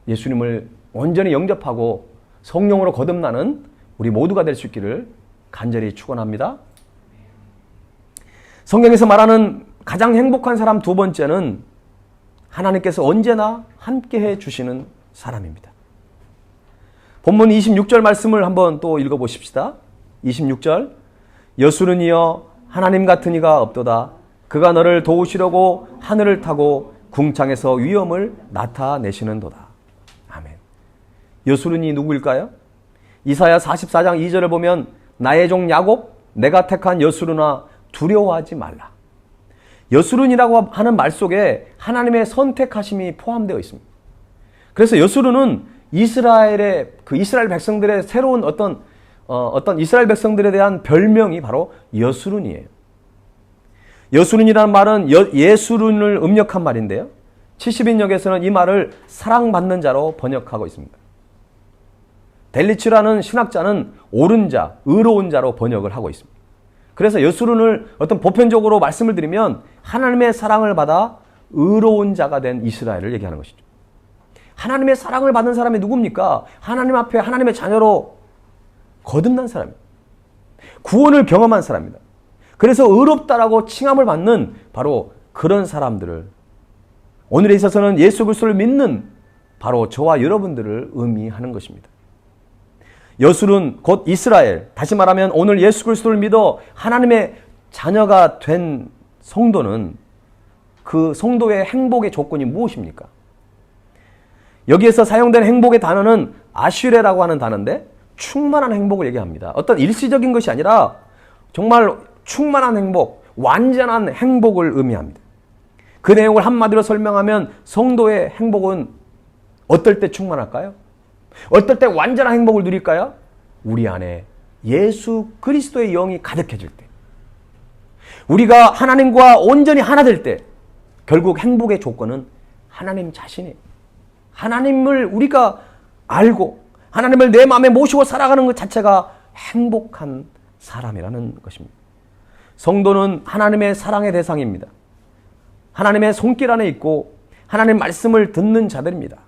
예수님을 온전히 영접하고 성령으로 거듭나는 우리 모두가 될 수 있기를 간절히 축원합니다. 성경에서 말하는 가장 행복한 사람 두 번째는 하나님께서 언제나 함께해 주시는 사람입니다. 본문 26절 말씀을 한번 또 읽어보십시다. 26절 여수는이여 하나님 같은 이가 없도다. 그가 너를 도우시려고 하늘을 타고 궁창에서 위엄을 나타내시는도다. 아멘. 여수는이 누구일까요? 이사야 44장 2절을 보면 나의 종 야곱 내가 택한 여수르나 두려워하지 말라. 여수른이라고 하는 말 속에 하나님의 선택하심이 포함되어 있습니다. 그래서 여수르는 이스라엘 백성들의 새로운 어떤 이스라엘 백성들에 대한 별명이 바로 여수른이에요. 여수른이라는 말은 예수른을 음력한 말인데요. 70인역에서는 이 말을 사랑받는 자로 번역하고 있습니다. 델리츠라는 신학자는 옳은 자, 의로운 자로 번역을 하고 있습니다. 그래서 여수른을 어떤 보편적으로 말씀을 드리면 하나님의 사랑을 받아 의로운 자가 된 이스라엘을 얘기하는 것이죠. 하나님의 사랑을 받는 사람이 누굽니까? 하나님 앞에 하나님의 자녀로 거듭난 사람입니다. 구원을 경험한 사람입니다. 그래서 의롭다라고 칭함을 받는 바로 그런 사람들을 오늘에 있어서는 예수 그리스도를 믿는 바로 저와 여러분들을 의미하는 것입니다. 여술은 곧 이스라엘, 다시 말하면 오늘 예수 그리스도를 믿어 하나님의 자녀가 된 성도는 그 성도의 행복의 조건이 무엇입니까? 여기에서 사용된 행복의 단어는 아슈레라고 하는 단어인데 충만한 행복을 얘기합니다. 어떤 일시적인 것이 아니라 정말 충만한 행복, 완전한 행복을 의미합니다. 그 내용을 한마디로 설명하면 성도의 행복은 어떨 때 충만할까요? 어떨 때 완전한 행복을 누릴까요? 우리 안에 예수 그리스도의 영이 가득해질 때, 우리가 하나님과 온전히 하나 될 때, 결국 행복의 조건은 하나님 자신이에요. 하나님을 우리가 알고 하나님을 내 마음에 모시고 살아가는 것 자체가 행복한 사람이라는 것입니다. 성도는 하나님의 사랑의 대상입니다. 하나님의 손길 안에 있고 하나님 말씀을 듣는 자들입니다.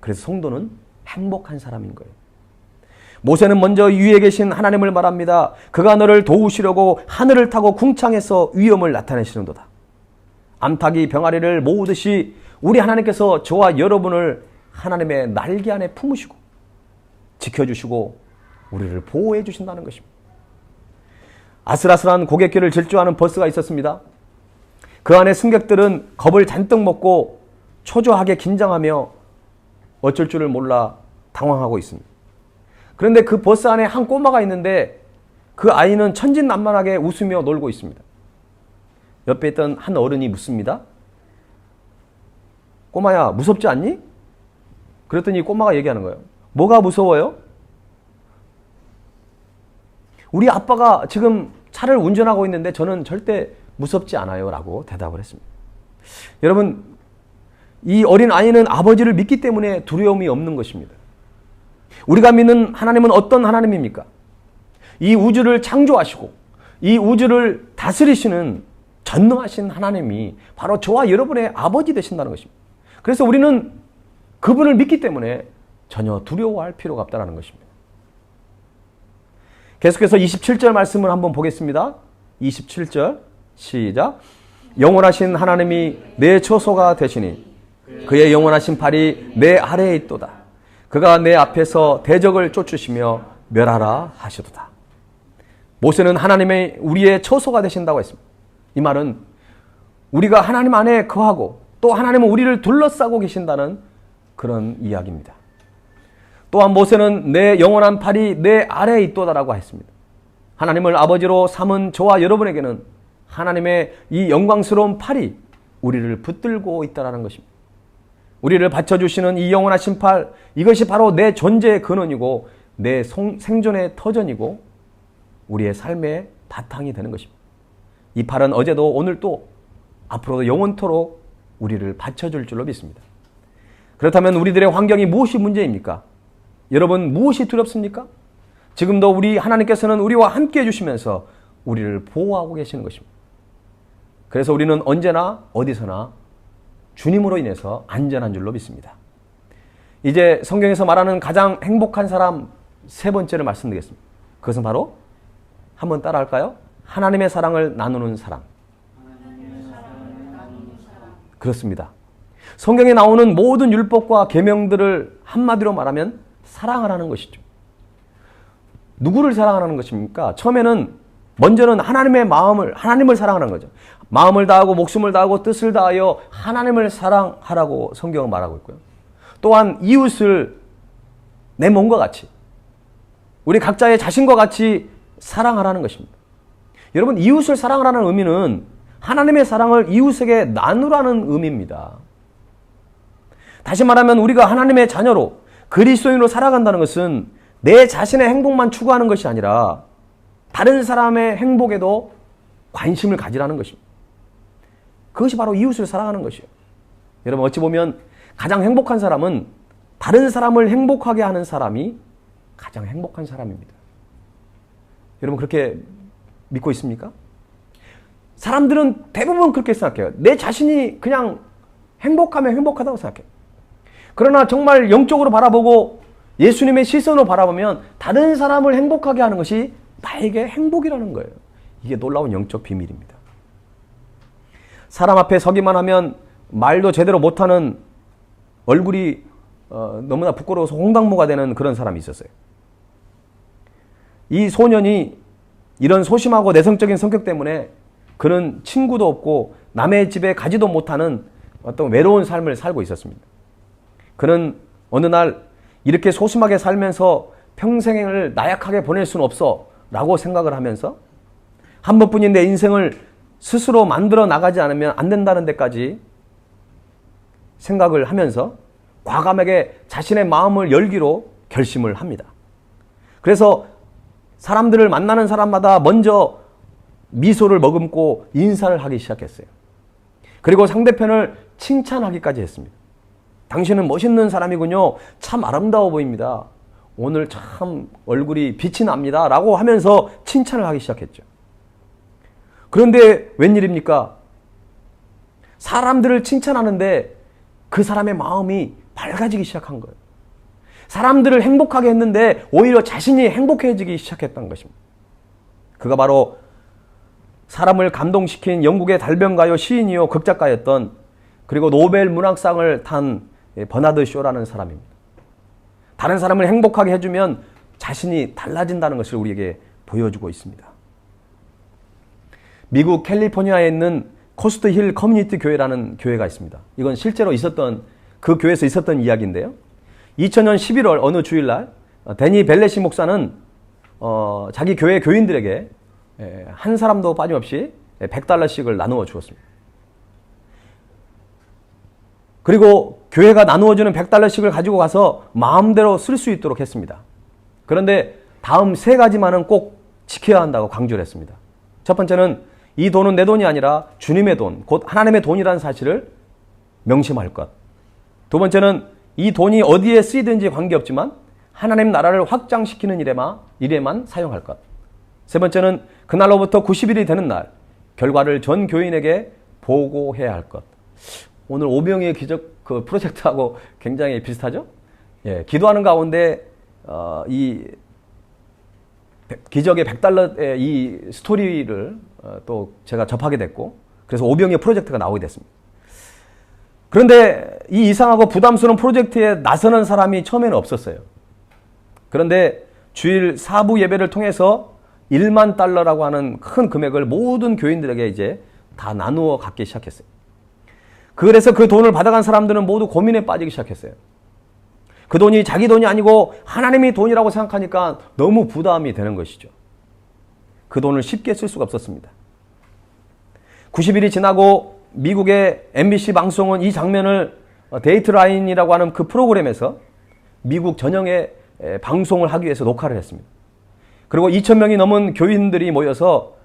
그래서 성도는 행복한 사람인 거예요. 모세는 먼저 위에 계신 하나님을 말합니다. 그가 너를 도우시려고 하늘을 타고 궁창에서 위엄을 나타내시는도다. 암탉이 병아리를 모으듯이 우리 하나님께서 저와 여러분을 하나님의 날개 안에 품으시고 지켜주시고 우리를 보호해 주신다는 것입니다. 아슬아슬한 고갯길을 질주하는 버스가 있었습니다. 그 안에 승객들은 겁을 잔뜩 먹고 초조하게 긴장하며 어쩔 줄을 몰라 당황하고 있습니다. 그런데 그 버스 안에 한 꼬마가 있는데 그 아이는 천진난만하게 웃으며 놀고 있습니다. 옆에 있던 한 어른이 묻습니다. 꼬마야, 무섭지 않니? 그랬더니 꼬마가 얘기하는 거예요. 뭐가 무서워요? 우리 아빠가 지금 차를 운전하고 있는데 저는 절대 무섭지 않아요 라고 대답을 했습니다. 여러분, 이 어린 아이는 아버지를 믿기 때문에 두려움이 없는 것입니다. 우리가 믿는 하나님은 어떤 하나님입니까? 이 우주를 창조하시고 이 우주를 다스리시는 전능하신 하나님이 바로 저와 여러분의 아버지 되신다는 것입니다. 그래서 우리는 그분을 믿기 때문에 전혀 두려워할 필요가 없다는 것입니다. 계속해서 27절 말씀을 한번 보겠습니다. 27절 시작. 영원하신 하나님이 내 처소가 되시니 그의 영원하신 팔이 내 아래에 있도다. 그가 내 앞에서 대적을 쫓으시며 멸하라 하시도다. 모세는 하나님의 우리의 처소가 되신다고 했습니다. 이 말은 우리가 하나님 안에 거하고 또 하나님은 우리를 둘러싸고 계신다는 그런 이야기입니다. 또한 모세는 내 영원한 팔이 내 아래에 있도다라고 했습니다. 하나님을 아버지로 삼은 저와 여러분에게는 하나님의 이 영광스러운 팔이 우리를 붙들고 있다는 것입니다. 우리를 받쳐주시는 이 영원하신 팔, 이것이 바로 내 존재의 근원이고 내 생존의 터전이고 우리의 삶의 바탕이 되는 것입니다. 이 팔은 어제도 오늘도 앞으로도 영원토록 우리를 받쳐줄 줄로 믿습니다. 그렇다면 우리들의 환경이 무엇이 문제입니까? 여러분, 무엇이 두렵습니까? 지금도 우리 하나님께서는 우리와 함께 해주시면서 우리를 보호하고 계시는 것입니다. 그래서 우리는 언제나 어디서나 주님으로 인해서 안전한 줄로 믿습니다. 이제 성경에서 말하는 가장 행복한 사람 세 번째를 말씀드리겠습니다. 그것은 바로 한번 따라할까요? 하나님의 사랑을 나누는 사람. 그렇습니다. 성경에 나오는 모든 율법과 계명들을 한마디로 말하면 사랑하라는 것이죠. 누구를 사랑하라는 것입니까? 먼저는 하나님을 사랑하는 거죠. 마음을 다하고 목숨을 다하고 뜻을 다하여 하나님을 사랑하라고 성경은 말하고 있고요. 또한 이웃을 내 몸과 같이, 우리 각자의 자신과 같이 사랑하라는 것입니다. 여러분, 이웃을 사랑하라는 의미는 하나님의 사랑을 이웃에게 나누라는 의미입니다. 다시 말하면 우리가 하나님의 자녀로 그리스도인으로 살아간다는 것은 내 자신의 행복만 추구하는 것이 아니라 다른 사람의 행복에도 관심을 가지라는 것입니다. 그것이 바로 이웃을 사랑하는 것이에요. 여러분, 어찌 보면 가장 행복한 사람은 다른 사람을 행복하게 하는 사람이 가장 행복한 사람입니다. 여러분, 그렇게 믿고 있습니까? 사람들은 대부분 그렇게 생각해요. 내 자신이 그냥 행복하면 행복하다고 생각해요. 그러나 정말 영적으로 바라보고 예수님의 시선으로 바라보면 다른 사람을 행복하게 하는 것이 나에게 행복이라는 거예요. 이게 놀라운 영적 비밀입니다. 사람 앞에 서기만 하면 말도 제대로 못하는 얼굴이 너무나 부끄러워서 홍당무가 되는 그런 사람이 있었어요. 이 소년이 이런 소심하고 내성적인 성격 때문에 그는 친구도 없고 남의 집에 가지도 못하는 어떤 외로운 삶을 살고 있었습니다. 그는 어느 날 이렇게 소심하게 살면서 평생을 나약하게 보낼 수는 없어 라고 생각을 하면서 한 번뿐인 내 인생을 스스로 만들어 나가지 않으면 안 된다는 데까지 생각을 하면서 과감하게 자신의 마음을 열기로 결심을 합니다. 그래서 사람들을 만나는 사람마다 먼저 미소를 머금고 인사를 하기 시작했어요. 그리고 상대편을 칭찬하기까지 했습니다. 당신은 멋있는 사람이군요. 참 아름다워 보입니다. 오늘 참 얼굴이 빛이 납니다. 라고 하면서 칭찬을 하기 시작했죠. 그런데 웬일입니까? 사람들을 칭찬하는데 그 사람의 마음이 밝아지기 시작한 거예요. 사람들을 행복하게 했는데 오히려 자신이 행복해지기 시작했던 것입니다. 그가 바로 사람을 감동시킨 영국의 달변가요, 시인이요, 극작가였던, 그리고 노벨 문학상을 탄 버나드 쇼라는 사람입니다. 다른 사람을 행복하게 해주면 자신이 달라진다는 것을 우리에게 보여주고 있습니다. 미국 캘리포니아에 있는 코스트 힐 커뮤니티 교회라는 교회가 있습니다. 이건 실제로 있었던, 그 교회에서 있었던 이야기인데요. 2000년 11월 어느 주일날 데니 벨레시 목사는 자기 교회 교인들에게 한 사람도 빠짐없이 $100씩을 나누어 주었습니다. 그리고 교회가 나누어주는 $100씩을 가지고 가서 마음대로 쓸 수 있도록 했습니다. 그런데 다음 3가지만은 꼭 지켜야 한다고 강조를 했습니다. 첫 번째는 이 돈은 내 돈이 아니라 주님의 돈, 곧 하나님의 돈이라는 사실을 명심할 것. 두 번째는 이 돈이 어디에 쓰이든지 관계없지만 하나님 나라를 확장시키는 일에만 사용할 것. 세 번째는 그날로부터 90일이 되는 날 결과를 전 교인에게 보고해야 할 것. 오늘 오병이의 기적 그 프로젝트하고 굉장히 비슷하죠? 예, 기도하는 가운데 이 기적의 $100의 이 스토리를 또 제가 접하게 됐고, 그래서 오병이의 프로젝트가 나오게 됐습니다. 그런데 이 이상하고 부담스러운 프로젝트에 나서는 사람이 처음에는 없었어요. 그런데 주일 4부 예배를 통해서 $10,000,000라고 하는 큰 금액을 모든 교인들에게 이제 다 나누어 갖기 시작했어요. 그래서 그 돈을 받아간 사람들은 모두 고민에 빠지기 시작했어요. 그 돈이 자기 돈이 아니고 하나님이 돈이라고 생각하니까 너무 부담이 되는 것이죠. 그 돈을 쉽게 쓸 수가 없었습니다. 90일이 지나고 미국의 MBC 방송은 이 장면을 데이트라인이라고 하는 그 프로그램에서 미국 전역에 방송을 하기 위해서 녹화를 했습니다. 그리고 2,000명이 넘은 교인들이 모여서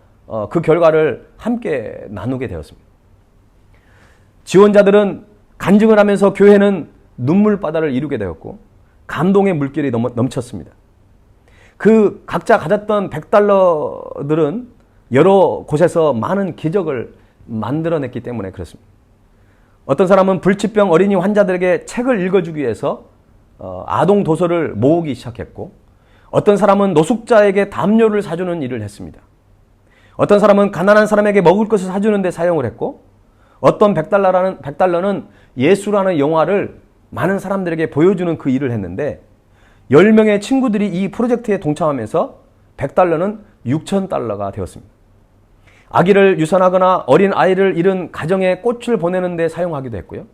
그 결과를 함께 나누게 되었습니다. 지원자들은 간증을 하면서 교회는 눈물바다를 이루게 되었고 감동의 물결이 넘쳤습니다. 그 각자 가졌던 $100들은 여러 곳에서 많은 기적을 만들어냈기 때문에 그렇습니다. 어떤 사람은 불치병 어린이 환자들에게 책을 읽어주기 위해서 아동 도서를 모으기 시작했고, 어떤 사람은 노숙자에게 담요를 사주는 일을 했습니다. 어떤 사람은 가난한 사람에게 먹을 것을 사주는 데 사용을 했고, 어떤 $100는 예수라는 영화를 많은 사람들에게 보여주는 그 일을 했는데, 10명의 친구들이 이 프로젝트에 동참하면서 $100는 $6,000가 되었습니다. 아기를 유산하거나 어린 아이를 잃은 가정에 꽃을 보내는 데 사용하기도 했고요.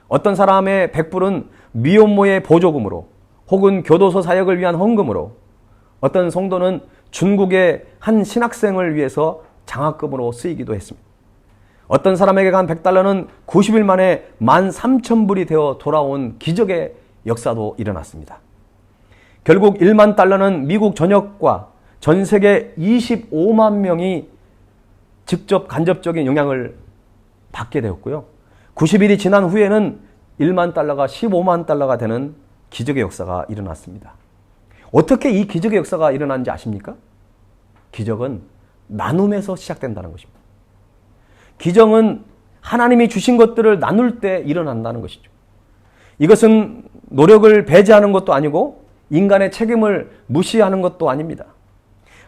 어떤 사람의 $100은 미혼모의 보조금으로 혹은 교도소 사역을 위한 헌금으로, 어떤 성도는 중국의 한 신학생을 위해서 장학금으로 쓰이기도 했습니다. 어떤 사람에게 간 $100는 90일 만에 13,000불이 되어 돌아온 기적의 역사도 일어났습니다. 결국 $10,000는 미국 전역과 전 세계 25만 명이 직접 간접적인 영향을 받게 되었고요. 90일이 지난 후에는 $10,000가 $150,000가 되는 기적의 역사가 일어났습니다. 어떻게 이 기적의 역사가 일어났는지 아십니까? 기적은 나눔에서 시작된다는 것입니다. 기적은 하나님이 주신 것들을 나눌 때 일어난다는 것이죠. 이것은 노력을 배제하는 것도 아니고 인간의 책임을 무시하는 것도 아닙니다.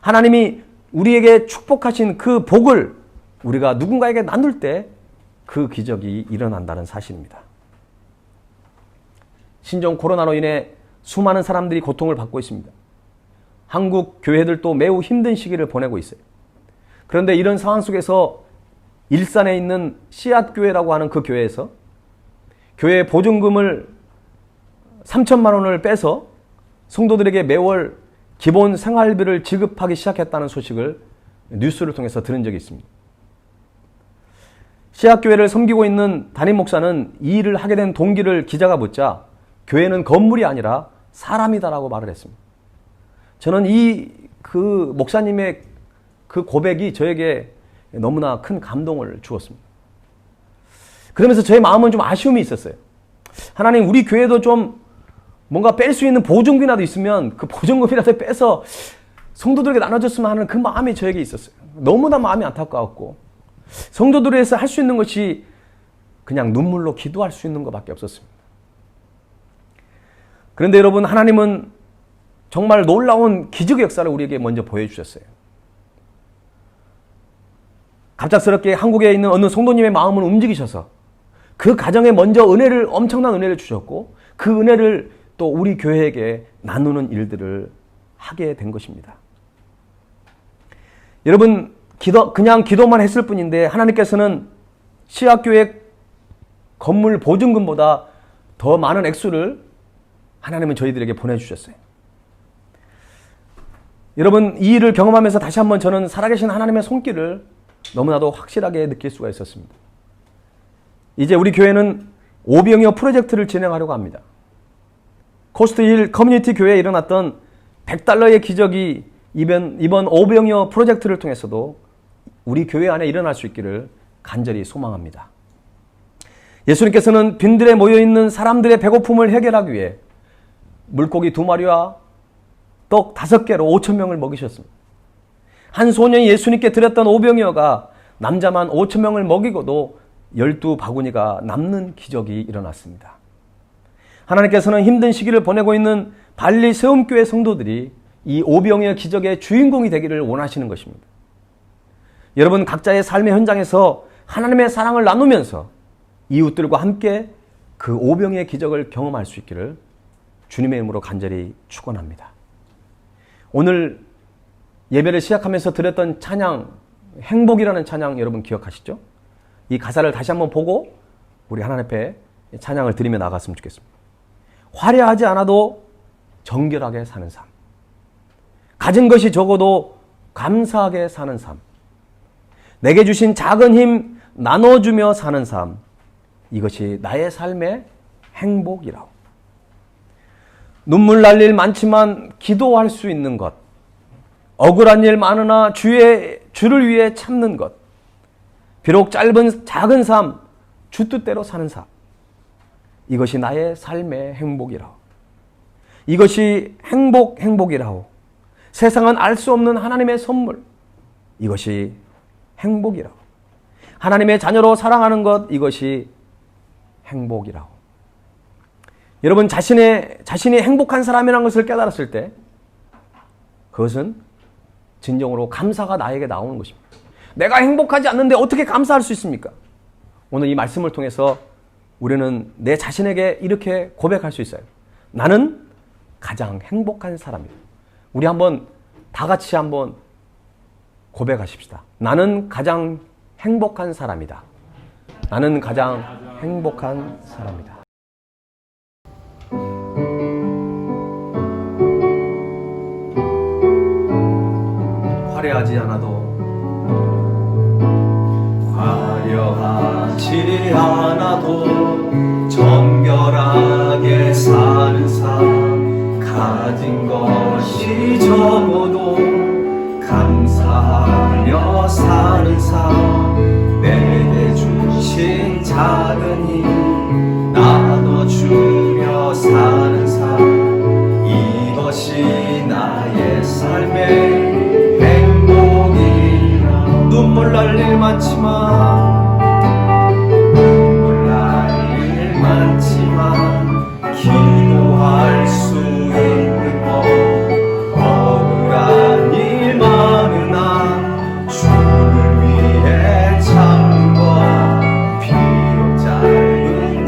하나님이 우리에게 축복하신 그 복을 우리가 누군가에게 나눌 때 그 기적이 일어난다는 사실입니다. 신종 코로나로 인해 수많은 사람들이 고통을 받고 있습니다. 한국 교회들도 매우 힘든 시기를 보내고 있어요. 그런데 이런 상황 속에서 일산에 있는 씨앗교회라고 하는 그 교회에서 교회 보증금을 3,000만 원을 빼서 성도들에게 매월 기본 생활비를 지급하기 시작했다는 소식을 뉴스를 통해서 들은 적이 있습니다. 씨앗교회를 섬기고 있는 담임 목사는 이 일을 하게 된 동기를 기자가 묻자 교회는 건물이 아니라 사람이다라고 말을 했습니다. 저는 그 목사님의 그 고백이 저에게 너무나 큰 감동을 주었습니다. 그러면서 저의 마음은 좀 아쉬움이 있었어요. 하나님, 우리 교회도 좀 뭔가 뺄 수 있는 보증금이라도 있으면 그 보증금이라도 빼서 성도들에게 나눠줬으면 하는 그 마음이 저에게 있었어요. 너무나 마음이 안타까웠고, 성도들을 위해서 할 수 있는 것이 그냥 눈물로 기도할 수 있는 것밖에 없었습니다. 그런데 여러분, 하나님은 정말 놀라운 기적의 역사를 우리에게 먼저 보여주셨어요. 갑작스럽게 한국에 있는 어느 성도님의 마음을 움직이셔서 그 가정에 먼저 엄청난 은혜를 주셨고, 그 은혜를 또 우리 교회에게 나누는 일들을 하게 된 것입니다. 여러분, 그냥 기도만 했을 뿐인데 하나님께서는 시학교회 건물 보증금보다 더 많은 액수를 하나님은 저희들에게 보내주셨어요. 여러분, 이 일을 경험하면서 다시 한번 저는 살아계신 하나님의 손길을 너무나도 확실하게 느낄 수가 있었습니다. 이제 우리 교회는 오병이어 프로젝트를 진행하려고 합니다. 코스트힐 커뮤니티 교회에 일어났던 $100의 기적이 이번 오병이어 프로젝트를 통해서도 우리 교회 안에 일어날 수 있기를 간절히 소망합니다. 예수님께서는 빈들에 모여있는 사람들의 배고픔을 해결하기 위해 물고기 2마리와 떡 5개로 5,000명을 먹이셨습니다. 한 소년이 예수님께 드렸던 오병이어가 남자만 5,000명을 먹이고도 12바구니가 남는 기적이 일어났습니다. 하나님께서는 힘든 시기를 보내고 있는 발리 세움교회 성도들이 이 오병이어 기적의 주인공이 되기를 원하시는 것입니다. 여러분, 각자의 삶의 현장에서 하나님의 사랑을 나누면서 이웃들과 함께 그 오병이어 기적을 경험할 수 있기를 주님의 이름으로 간절히 축원합니다. 오늘 예배를 시작하면서 드렸던 찬양, 행복이라는 찬양 여러분 기억하시죠? 이 가사를 다시 한번 보고 우리 하나님 앞에 찬양을 드리며 나갔으면 좋겠습니다. 화려하지 않아도 정결하게 사는 삶, 가진 것이 적어도 감사하게 사는 삶, 내게 주신 작은 힘 나눠주며 사는 삶, 이것이 나의 삶의 행복이라고. 눈물 날 일 많지만 기도할 수 있는 것, 억울한 일 많으나 주를 위해 참는 것, 비록 작은 삶, 주 뜻대로 사는 삶, 이것이 나의 삶의 행복이라고. 이것이 행복이라고. 세상은 알 수 없는 하나님의 선물, 이것이 행복이라고. 하나님의 자녀로 사랑하는 것, 이것이 행복이라고. 여러분, 자신이 행복한 사람이라는 것을 깨달았을 때 그것은 진정으로 감사가 나에게 나오는 것입니다. 내가 행복하지 않는데 어떻게 감사할 수 있습니까? 오늘 이 말씀을 통해서 우리는 내 자신에게 이렇게 고백할 수 있어요. 나는 가장 행복한 사람이다. 우리 다 같이 한번 고백하십시다. 나는 가장 행복한 사람이다. 나는 가장 행복한 사람이다. 화려하지 않아도 정결하게 사는 삶, 가진 것이 적어도 감사하며 사는 삶, 내게 주신 작은 힘 나눠주며 사는 삶, 이것이 나의 삶의 행복이라. 눈물 날 일 많지만 기도할 수 있는 것, 억울한 일 많으나 주를 위해 참는 것, 비록 짧은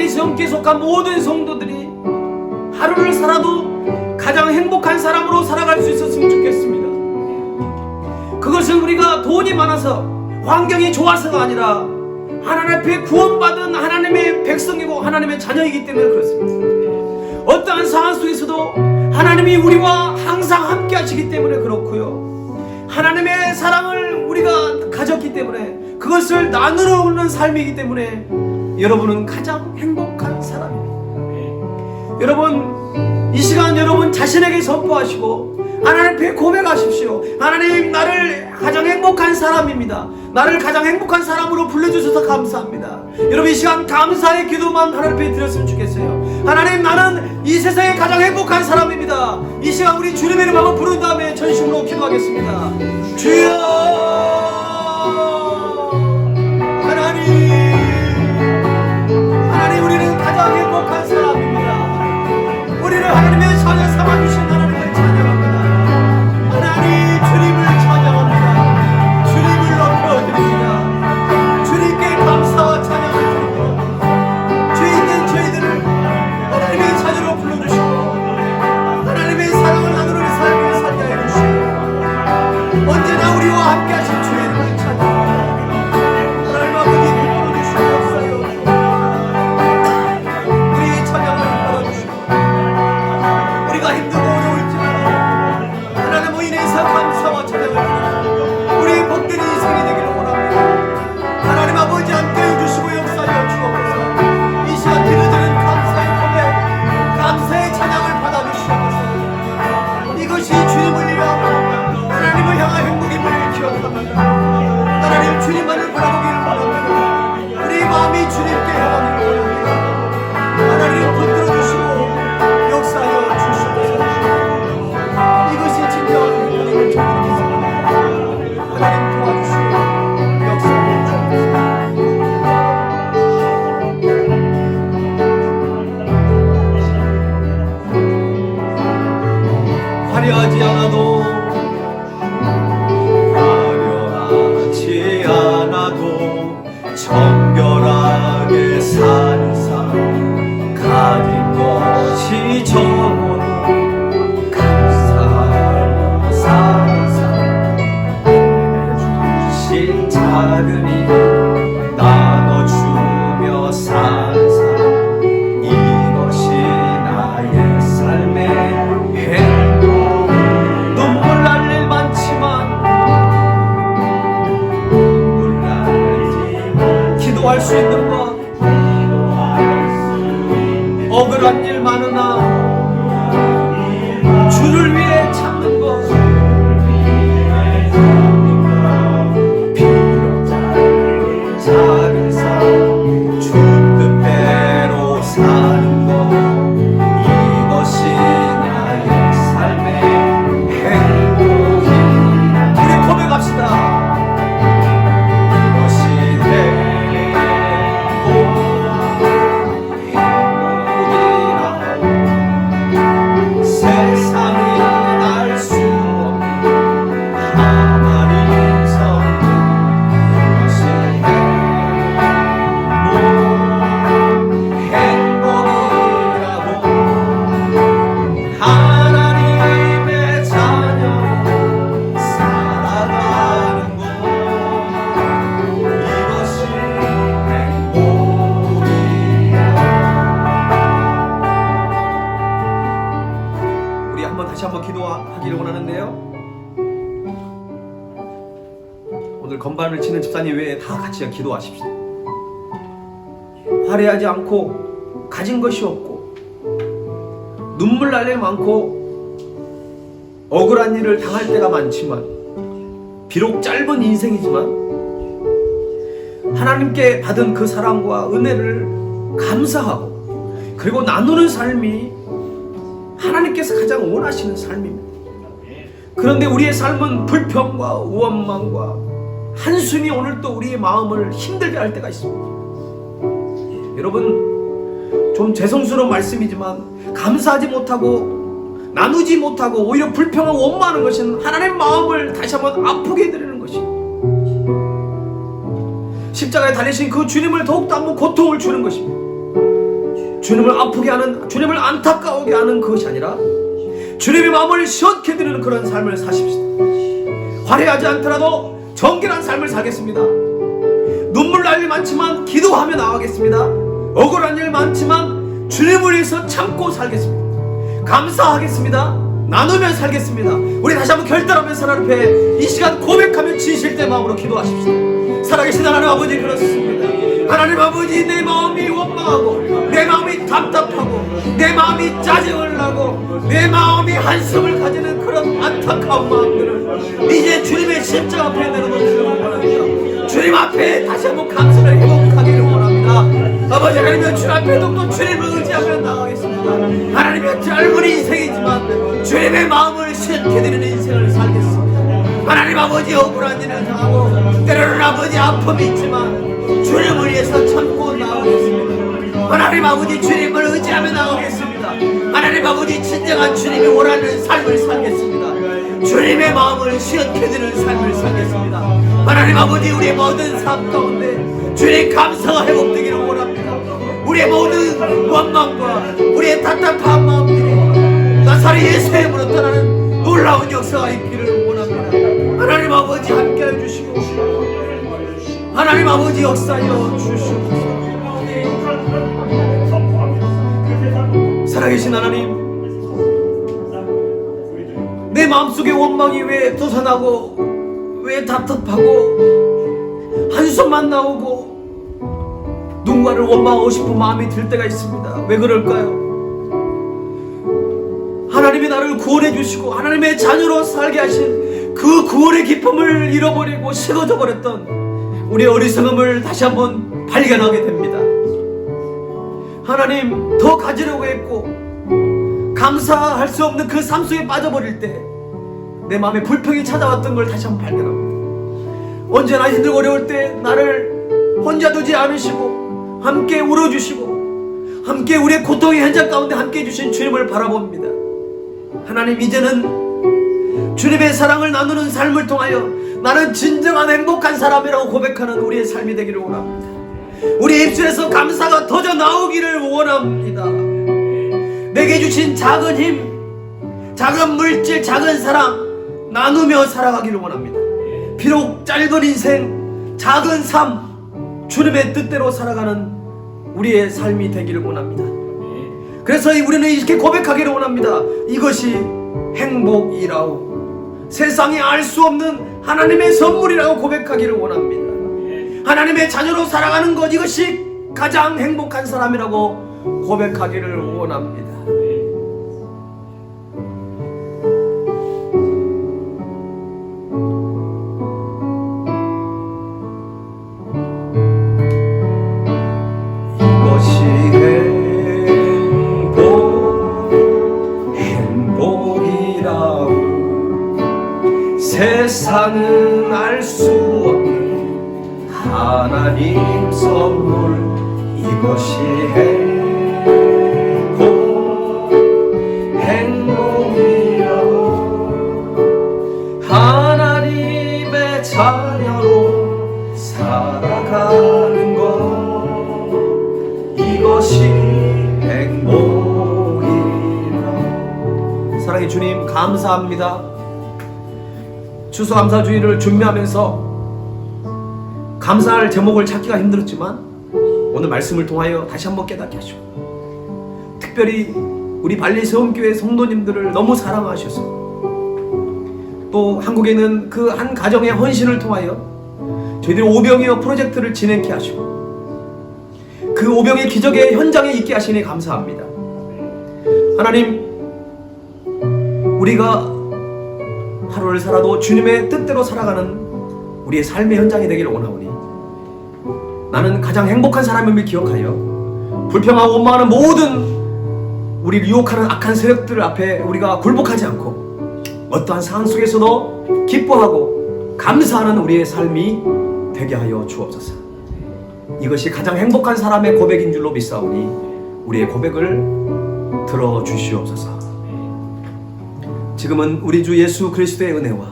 그레이스 영교에 속한 모든 성도들이 하루를 살아도 가장 행복한 사람으로 살아갈 수 있었으면 좋겠습니다. 그것은 우리가 돈이 많아서 환경이 좋아서가 아니라 하나님 앞에 구원받은 하나님의 백성이고 하나님의 자녀이기 때문에 그렇습니다. 어떠한 상황 속에서도 하나님이 우리와 항상 함께 하시기 때문에 그렇고요. 하나님의 사랑을 우리가 가졌기 때문에 그것을 나누는 삶이기 때문에 여러분은 가장 행복한 사람입니다. 여러분, 이 시간 여러분 자신에게 선포하시고 하나님 앞에 고백하십시오. 하나님, 나를 가장 행복한 사람입니다. 나를 가장 행복한 사람으로 불러주셔서 감사합니다. 여러분, 이 시간 감사의 기도만 하나님 앞에 드렸으면 좋겠어요. 하나님, 나는 이 세상에 가장 행복한 사람입니다. 이 시간 우리 주님의 이름 한번 부른 다음에 전심으로 기도하겠습니다. 주여 하나님, 우리는 가장 행복한 사람입니다. 우리를 하나님의 자녀 삼아주신 하나님을 찬양합니다. 하나님, 주님을 찬양합니다. 주님을 높여드립니다. 주님께 감사와 찬양을 드리고 죄 있는 저희들을 하나님의 자녀로 불러주시고 하나님의 사랑을 나누는 삶을 살게 해주시고 언제나 우리와 함께 하신 주의 이름을 찬양합니다. 하나님 아버지, 불러주시고 역사여 우리의 찬양을 받아주시고 우리가 힘들고 어려울지라도 하나님 인해서 감사와 찬양을 드리고 우리의 복된 인생이 되기를 원합니다. 하나님 아버지, 함께 해주시고 역사하여 주옵소서. 이 시간 드려지는 감사의 고백, 감사의 찬양을 받아주시옵소서. 이것이 주님을 위하여 하나님을 향한 행복임을 기억합니다. 하나님, 주님만을 바라보기를 원합니다. 우리 마음이 주님께 향하기를 원합니다. 하나님, 붙들어주시고 역사하여 주시옵소서. 이것이 진정한 하나님을 찾습니다. 하나님 도와주시고 역사하여 주옵소서. 화려하지 않아도 정결하게 사는 삶, 가진 것이 적어도 감사하며 사는 삶, 주신 작은 일 나눠주며 사는 삶, 이것이 나의 삶의 행복. 눈물 날 일 많지만 기도할 수 있는 것, 억울한 일 많으나 주를 위해 참는 것, 비록 작은 삶 주 뜻대로 사는 것, 이것이 나의 삶의 행복입니다. 우리 고백합시다. 기도하기를 원하는데요. 오늘 건반을 치는 집사님 외에 다 같이 기도하십시오. 화려하지 않고 가진 것이 없고 눈물 날 일 많고 억울한 일을 당할 때가 많지만 비록 짧은 인생이지만 하나님께 받은 그 사랑과 은혜를 감사하고 그리고 나누는 삶이 하나님께서 가장 원하시는 삶입니다. 그런데 우리의 삶은 불평과 원망과 한숨이 오늘 또 우리의 마음을 힘들게 할 때가 있습니다. 여러분, 좀 죄송스러운 말씀이지만 감사하지 못하고 나누지 못하고 오히려 불평하고 원망하는 것은 하나님의 마음을 다시 한번 아프게 해드리는 것입니다. 십자가에 달리신 그 주님을 더욱더 한번 고통을 주는 것입니다. 주님을 아프게 하는, 주님을 안타까우게 하는 그것이 아니라 주님의 마음을 시원케 드리는 그런 삶을 사십시다. 화려하지 않더라도 정결한 삶을 살겠습니다. 눈물 날 일 많지만 기도하며 나가겠습니다. 억울한 일 많지만 주님을 위해서 참고 살겠습니다. 감사하겠습니다. 나누며 살겠습니다. 우리 다시 한번 결단하면서 하나님 앞에 이 시간 고백하며 진실된 마음으로 기도하십시다. 살아계신 하나님 아버지, 그렇습니다. 하나님 아버지, 내 마음이 원망하고 내 마음이 답답하고 내 마음이 짜증을 나고 내 마음이 한숨을 가지는 그런 안타까운 마음들을 이제 주님의 십자가 앞에 내려놓기를 원합니다. 주님 앞에 다시 한번 감사를 회복하기를 원합니다. 아버지 하나님, 주님 앞에 또 주님을 의지하며 나가겠습니다. 하나님의 짧은 인생이지만 주님의 마음을 시원케 드리는 인생을 살겠습니다. 하나님 아버지, 억울한 일을 당하고 때로는 아버지 아픔이 있지만 주님을 위해서 참고 나가겠습니다. 하나님 아버지, 주님을 의지하며 나가겠습니다. 하나님 아버지, 진정한 주님이 원하는 삶을 살겠습니다. 주님의 마음을 시원케 드리는 삶을 살겠습니다. 하나님 아버지, 우리의 모든 삶 가운데 주님 감사가 회복되기를 원합니다. 우리의 모든 원망과 우리의 답답한 마음들이 나사렛 예수의 이름으로 떠나는 놀라운 역사가 있기를 원합니다. 하나님 아버지, 함께해 주시고 하나님 아버지, 역사하여 주시옵소서. 살아계신 하나님, 내 마음속에 원망이 왜 솟아나고 왜 답답하고 한숨만 나오고 누군가를 원망하고 싶은 마음이 들 때가 있습니다. 왜 그럴까요? 하나님이 나를 구원해 주시고 하나님의 자녀로 살게 하신 그 구원의 기쁨을 잃어버리고 식어져 버렸던 우리의 어리석음을 다시 한번 발견하게 됩니다. 하나님, 더 가지려고 했고 감사할 수 없는 그 삶 속에 빠져버릴 때 내 마음에 불평이 찾아왔던 걸 다시 한번 발견합니다. 언제나 힘들고 어려울 때 나를 혼자 두지 않으시고 함께 울어주시고 함께 우리의 고통의 현장 가운데 함께 해주신 주님을 바라봅니다. 하나님, 이제는 주님의 사랑을 나누는 삶을 통하여 나는 진정한 행복한 사람이라고 고백하는 우리의 삶이 되기를 원합니다. 우리의 입술에서 감사가 터져 나오기를 원합니다. 내게 주신 작은 힘, 작은 물질, 작은 사랑 나누며 살아가기를 원합니다. 비록 짧은 인생, 작은 삶, 주님의 뜻대로 살아가는 우리의 삶이 되기를 원합니다. 그래서 우리는 이렇게 고백하기를 원합니다. 이것이 행복이라고, 세상이 알 수 없는 하나님의 선물이라고 고백하기를 원합니다. 하나님의 자녀로 살아가는 것, 이것이 가장 행복한 사람이라고 고백하기를 원합니다. 세상은 알 수 없는 하나님 선물, 이것이 행복이요 하나님의 자녀로 살아가는 것, 이것이 행복이요. 사랑의 주님, 감사합니다. 추수감사주의를 준비하면서 감사할 제목을 찾기가 힘들었지만 오늘 말씀을 통하여 다시 한번 깨닫게 하시고, 특별히 우리 발리 세움교회 성도님들을 너무 사랑하셔서 또 한국에 있는 그 한 가정의 헌신을 통하여 저희들이 오병이어 프로젝트를 진행케 하시고 그 오병의 기적의 현장에 있게 하시니 감사합니다. 하나님, 우리가 하루를 살아도 주님의 뜻대로 살아가는 우리의 삶의 현장이 되기를 원하오니 나는 가장 행복한 사람임을 기억하여 불평하고 원망하는 모든 우리를 유혹하는 악한 세력들 앞에 우리가 굴복하지 않고 어떠한 상황 속에서도 기뻐하고 감사하는 우리의 삶이 되게 하여 주옵소서. 이것이 가장 행복한 사람의 고백인 줄로 믿사오니 우리의 고백을 들어주시옵소서. 지금은 우리 주 예수 그리스도의 은혜와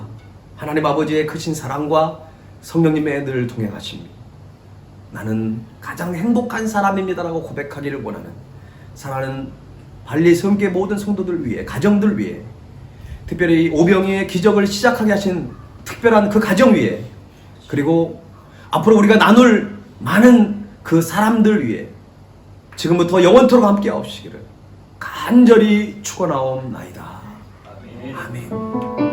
하나님 아버지의 크신 사랑과 성령님의 늘 동행하심이 나는 가장 행복한 사람입니다라고 고백하기를 원하는 사랑하는 발리 섬계 모든 성도들 위해, 가정들 위해, 특별히 오병이의 기적을 시작하게 하신 특별한 그 가정 위해, 그리고 앞으로 우리가 나눌 많은 그 사람들 위해 지금부터 영원토록 함께 하옵시기를 간절히 축원하옵나이다. 아멘.